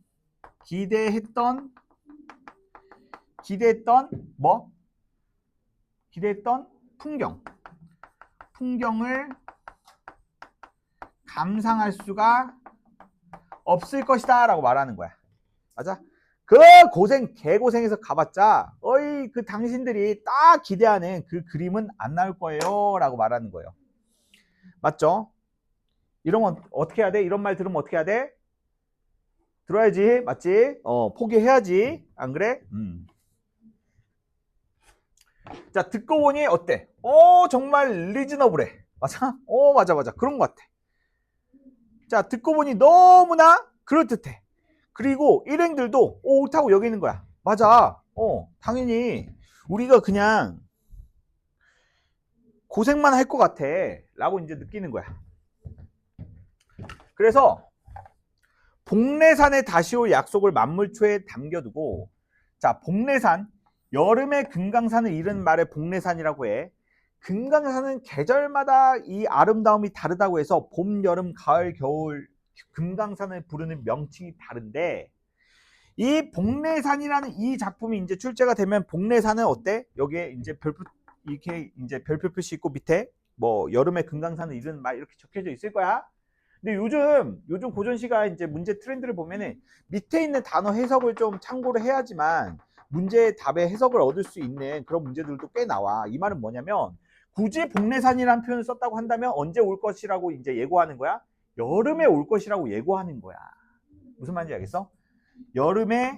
뭐? 기대했던 풍경을 감상할 수가 없을 것이다 라고 말하는 거야. 맞아? 그 개고생해서 가봤자 그 당신들이 딱 기대하는 그 그림은 안 나올 거예요 라고 말하는 거예요. 맞죠? 이러면 어떻게 해야 돼? 이런 말 들으면 어떻게 해야 돼? 들어야지. 맞지? 포기해야지. 안 그래? 자, 듣고 보니 어때? 정말 리즈너블해. 맞아? 맞아. 그런 것 같아. 자, 듣고 보니 너무나 그럴듯해. 그리고 일행들도 옳다고 여기는 거야. 맞아. 당연히 우리가 그냥 고생만 할 것 같아 라고 이제 느끼는 거야. 그래서 복례산에 다시 올 약속을 만물초에 담겨두고, 자, 복례산, 여름에 금강산을 이르는 말에 복례산이라고 해. 금강산은 계절마다 이 아름다움이 다르다고 해서 봄, 여름, 가을, 겨울 금강산을 부르는 명칭이 다른데, 이 복례산이라는 이 작품이 이제 출제가 되면 복례산은 어때? 여기에 이제 별표, 이렇게 이제 별표 표시 있고 밑에 뭐 여름에 금강산을 이르는 말 이렇게 적혀져 있을 거야. 근데 요즘 고전시가 이제 문제 트렌드를 보면은 밑에 있는 단어 해석을 좀 참고를 해야지만 문제의 답의 해석을 얻을 수 있는 그런 문제들도 꽤 나와. 이 말은 뭐냐면, 굳이 복례산이라는 표현을 썼다고 한다면 언제 올 것이라고 이제 예고하는 거야? 여름에 올 것이라고 예고하는 거야. 무슨 말인지 알겠어? 여름에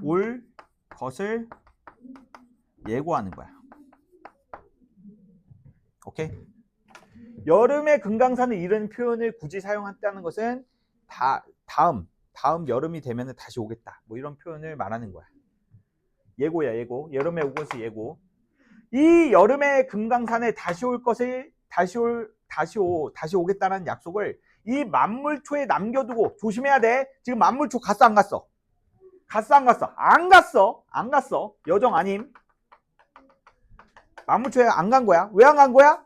올 것을 예고하는 거야. 오케이? 여름에 금강산을 이르는 표현을 굳이 사용했다는 것은 다음 여름이 되면 다시 오겠다. 뭐 이런 표현을 말하는 거야. 예고야, 예고. 여름에 올 것을 예고. 이 여름에 금강산에 다시 올 것을 다시 오겠다는 약속을 이 만물초에 남겨두고 조심해야 돼. 지금 만물초 갔어 안 갔어? 갔어 안 갔어? 안 갔어. 여정 아님. 만물초에 안 간 거야. 왜 안 간 거야?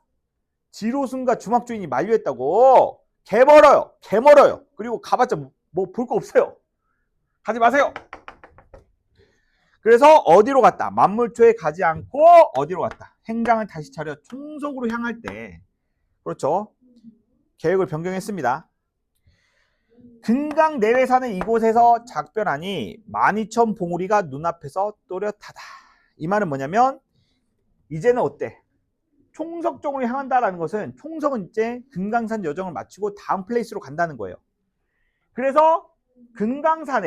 지로순과 주막 주인이 만류했다고. 개멀어요. 그리고 가봤자 뭐 볼 거 없어요. 가지 마세요. 그래서 어디로 갔다? 만물초에 가지 않고 어디로 갔다? 행장을 다시 차려 총석으로 향할 때, 그렇죠, 계획을 변경했습니다. 금강 내외산은 이곳에서 작별하니 12,000 봉우리가 눈앞에서 또렷하다. 이 말은 뭐냐면, 이제는 어때? 총석 쪽으로 향한다라는 것은, 총석은 이제 금강산 여정을 마치고 다음 플레이스로 간다는 거예요. 그래서 금강산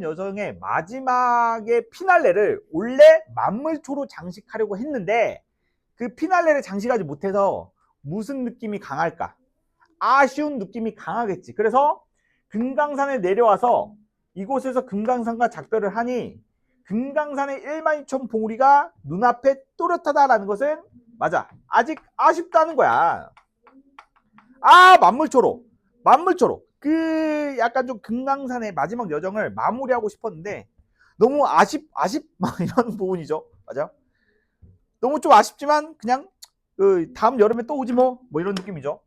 여정의 마지막의 피날레를 원래 만물초로 장식하려고 했는데, 그 피날레를 장식하지 못해서 무슨 느낌이 강할까? 아쉬운 느낌이 강하겠지. 그래서 금강산에 내려와서 이곳에서 금강산과 작별을 하니 금강산의 12,000 봉우리가 눈앞에 또렷하다라는 것은, 맞아, 아직 아쉽다는 거야. 만물초로 그 약간 좀 금강산의 마지막 여정을 마무리하고 싶었는데 너무 막 이런 부분이죠. 맞아. 너무 좀 아쉽지만 그냥 다음 여름에 또 오지 뭐 이런 느낌이죠.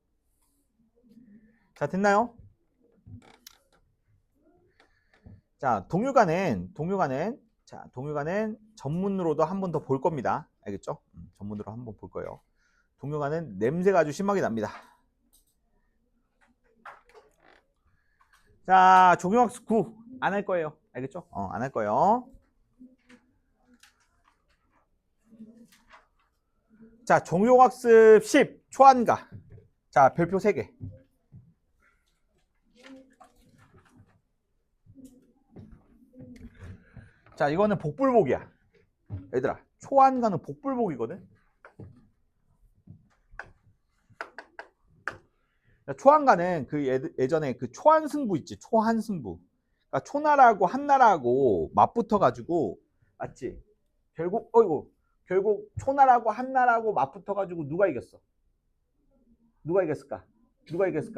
자, 됐나요? 자, 동요가는 전문으로도 한 번 더 볼 겁니다. 알겠죠? 전문으로 한 번 볼 거예요. 동요가는 냄새가 아주 심하게 납니다. 자, 종용학습 9 안 할 거예요. 알겠죠? 안 할 거예요. 자, 종용학습 10 초안가. 자, 별표 3개. 자, 이거는 복불복이야. 얘들아, 초안가는 복불복이거든. 초안가는 그 예전에 그 초한승부 있지. 초한승부. 그러니까 초나라하고 한나라하고 맞붙어가지고, 맞지? 결국 초나라하고 한나라하고 맞붙어가지고 누가 이겼어? 누가 이겼을까?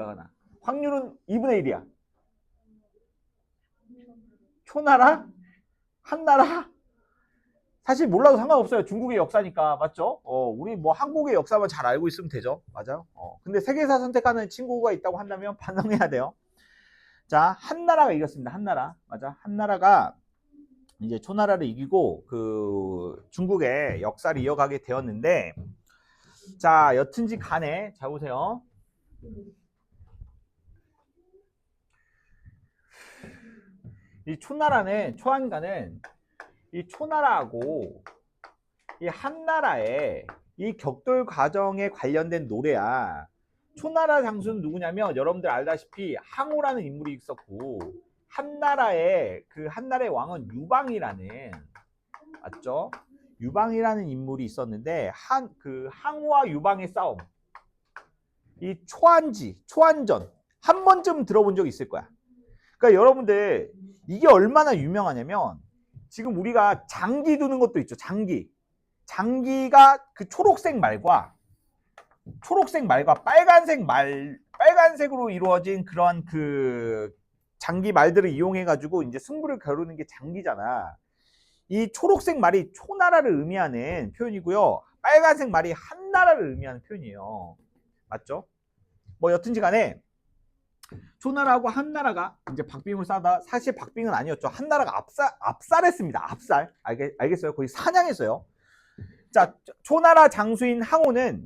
하나. 확률은 2분의 1이야. 초나라? 한나라? 사실 몰라도 상관없어요. 중국의 역사니까. 맞죠? 우리 뭐 한국의 역사만 잘 알고 있으면 되죠. 맞아요? 근데 세계사 선택하는 친구가 있다고 한다면 반성해야 돼요. 자, 한나라가 이겼습니다. 한나라. 맞아. 한나라가 이제 초나라를 이기고 그 중국의 역사를 이어가게 되었는데, 자, 여튼지 간에 자 보세요. 이 초한가는 이 초나라하고 이 한나라의 이 격돌 과정에 관련된 노래야. 초나라 장수는 누구냐면 여러분들 알다시피 항우라는 인물이 있었고, 한나라의 왕은 유방이라는, 맞죠? 유방이라는 인물이 있었는데, 그 항우와 유방의 싸움, 이 초안전 한 번쯤 들어본 적 있을 거야. 그러니까 여러분들 이게 얼마나 유명하냐면, 지금 우리가 장기 두는 것도 있죠. 장기가 그 초록색 말과 빨간색으로 이루어진 그런 그 장기 말들을 이용해 가지고 이제 승부를 겨루는 게 장기잖아. 이 초록색 말이 초나라를 의미하는 표현이고요. 빨간색 말이 한나라를 의미하는 표현이에요. 맞죠? 뭐 여튼지 간에 초나라하고 한나라가 이제 박빙을 싸다. 사실 박빙은 아니었죠. 한나라가 압살했습니다. 알겠어요? 거의 사냥했어요. 자, 초나라 장수인 항우는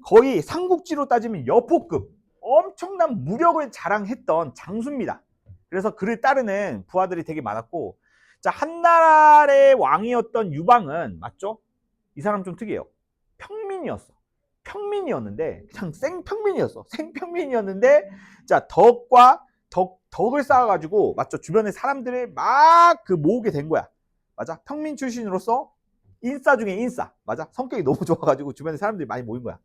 거의 삼국지로 따지면 여포급 엄청난 무력을 자랑했던 장수입니다. 그래서 그를 따르는 부하들이 되게 많았고, 자, 한나라의 왕이었던 유방은, 맞죠? 이 사람 좀 특이해요. 평민이었는데 그냥 생평민이었는데, 자, 덕을 쌓아가지고, 맞죠? 주변에 사람들을 막 그 모으게 된 거야. 맞아? 평민 출신으로서 인싸 중에 인싸. 맞아? 성격이 너무 좋아가지고 주변에 사람들이 많이 모인 거야.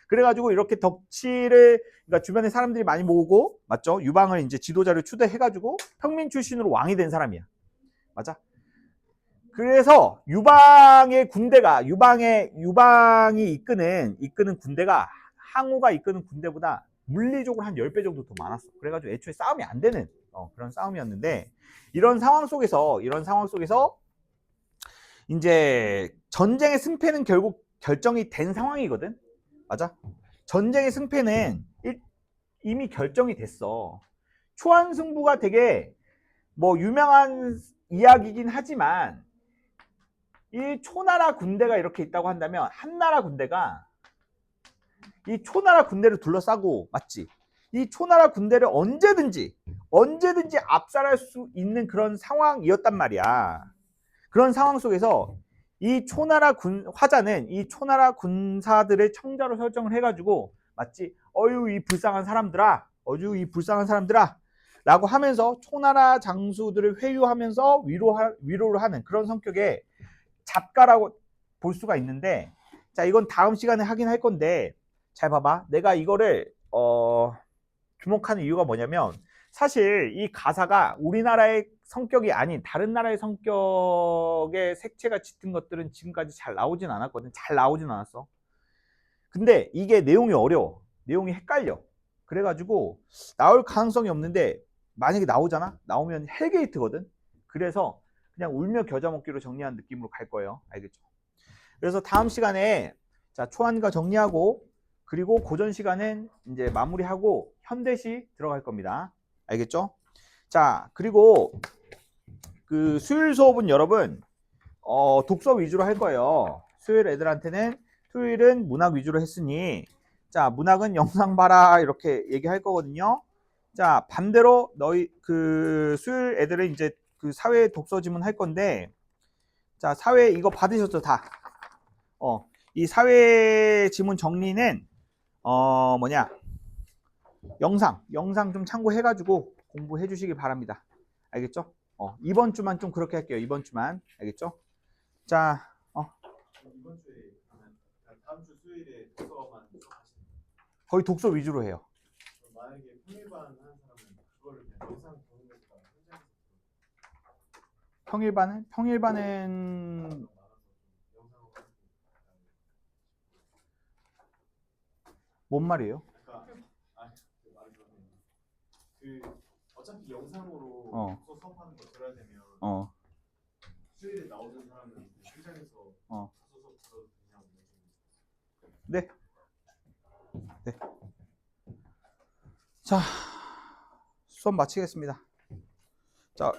그래가지고 이렇게 그러니까 주변에 사람들이 많이 모으고, 맞죠? 유방을 이제 지도자를 추대해가지고 평민 출신으로 왕이 된 사람이야. 맞아? 그래서 유방이 이끄는 군대가 항우가 이끄는 군대보다 물리적으로 한 10배 정도 더 많았어. 그래가지고 애초에 싸움이 안 되는 그런 싸움이었는데, 이런 상황 속에서 이제 전쟁의 승패는 결국 결정이 된 상황이거든. 맞아? 전쟁의 승패는 이미 결정이 됐어. 초안승부가 되게 뭐 유명한 이야기긴 하지만, 이 초나라 군대가 이렇게 있다고 한다면 한나라 군대가 이 초나라 군대를 둘러싸고, 맞지? 이 초나라 군대를 언제든지 압살할 수 있는 그런 상황이었단 말이야. 그런 상황 속에서 이 화자는 이 초나라 군사들을 청자로 설정을 해가지고, 맞지? 어유 이 불쌍한 사람들아 라고 하면서 초나라 장수들을 회유하면서 위로를 하는 그런 성격의 작가라고 볼 수가 있는데, 자, 이건 다음 시간에 하긴 할 건데, 잘 봐봐. 내가 이거를 주목하는 이유가 뭐냐면, 사실 이 가사가 우리나라의 성격이 아닌 다른 나라의 성격의 색채가 짙은 것들은 지금까지 잘 나오진 않았거든. 잘 나오진 않았어. 근데 이게 내용이 어려워. 내용이 헷갈려. 그래가지고 나올 가능성이 없는데, 만약에 나오면 헬게이트거든. 그래서 그냥 울며 겨자 먹기로 정리한 느낌으로 갈 거예요. 알겠죠? 그래서 다음 시간에, 자, 초안가 정리하고, 그리고 고전 시간은 이제 마무리하고 현대시 들어갈 겁니다. 알겠죠? 자, 그리고 그 수요일 수업은 여러분 독서 위주로 할 거예요. 수요일 애들한테는, 토요일은 문학 위주로 했으니, 자, 문학은 영상 봐라 이렇게 얘기할 거거든요. 자, 반대로 그 수요일 애들은 이제 그 사회 독서 지문 할 건데, 자, 사회 이거 받으셨죠 다. 이 사회 지문 정리는 영상 좀 참고해가지고 공부해 주시기 바랍니다. 알겠죠? 이번 주만 좀 그렇게 할게요. 이번 주만. 알겠죠? 자, 이번 주에 다음 주 수요일에 독서만 수업하시는 거의 독서 위주로 해요. 만약에 평일반 하는 사람은 그거를 그냥 영상 보는 것보다 현장에서 평일반은 뭔 말이에요? 어차피 영상으로 독서 수업하는 거 들어야 되면 수요일에 나오는 사람은 현장에서 자, 수업 마치겠습니다. 자,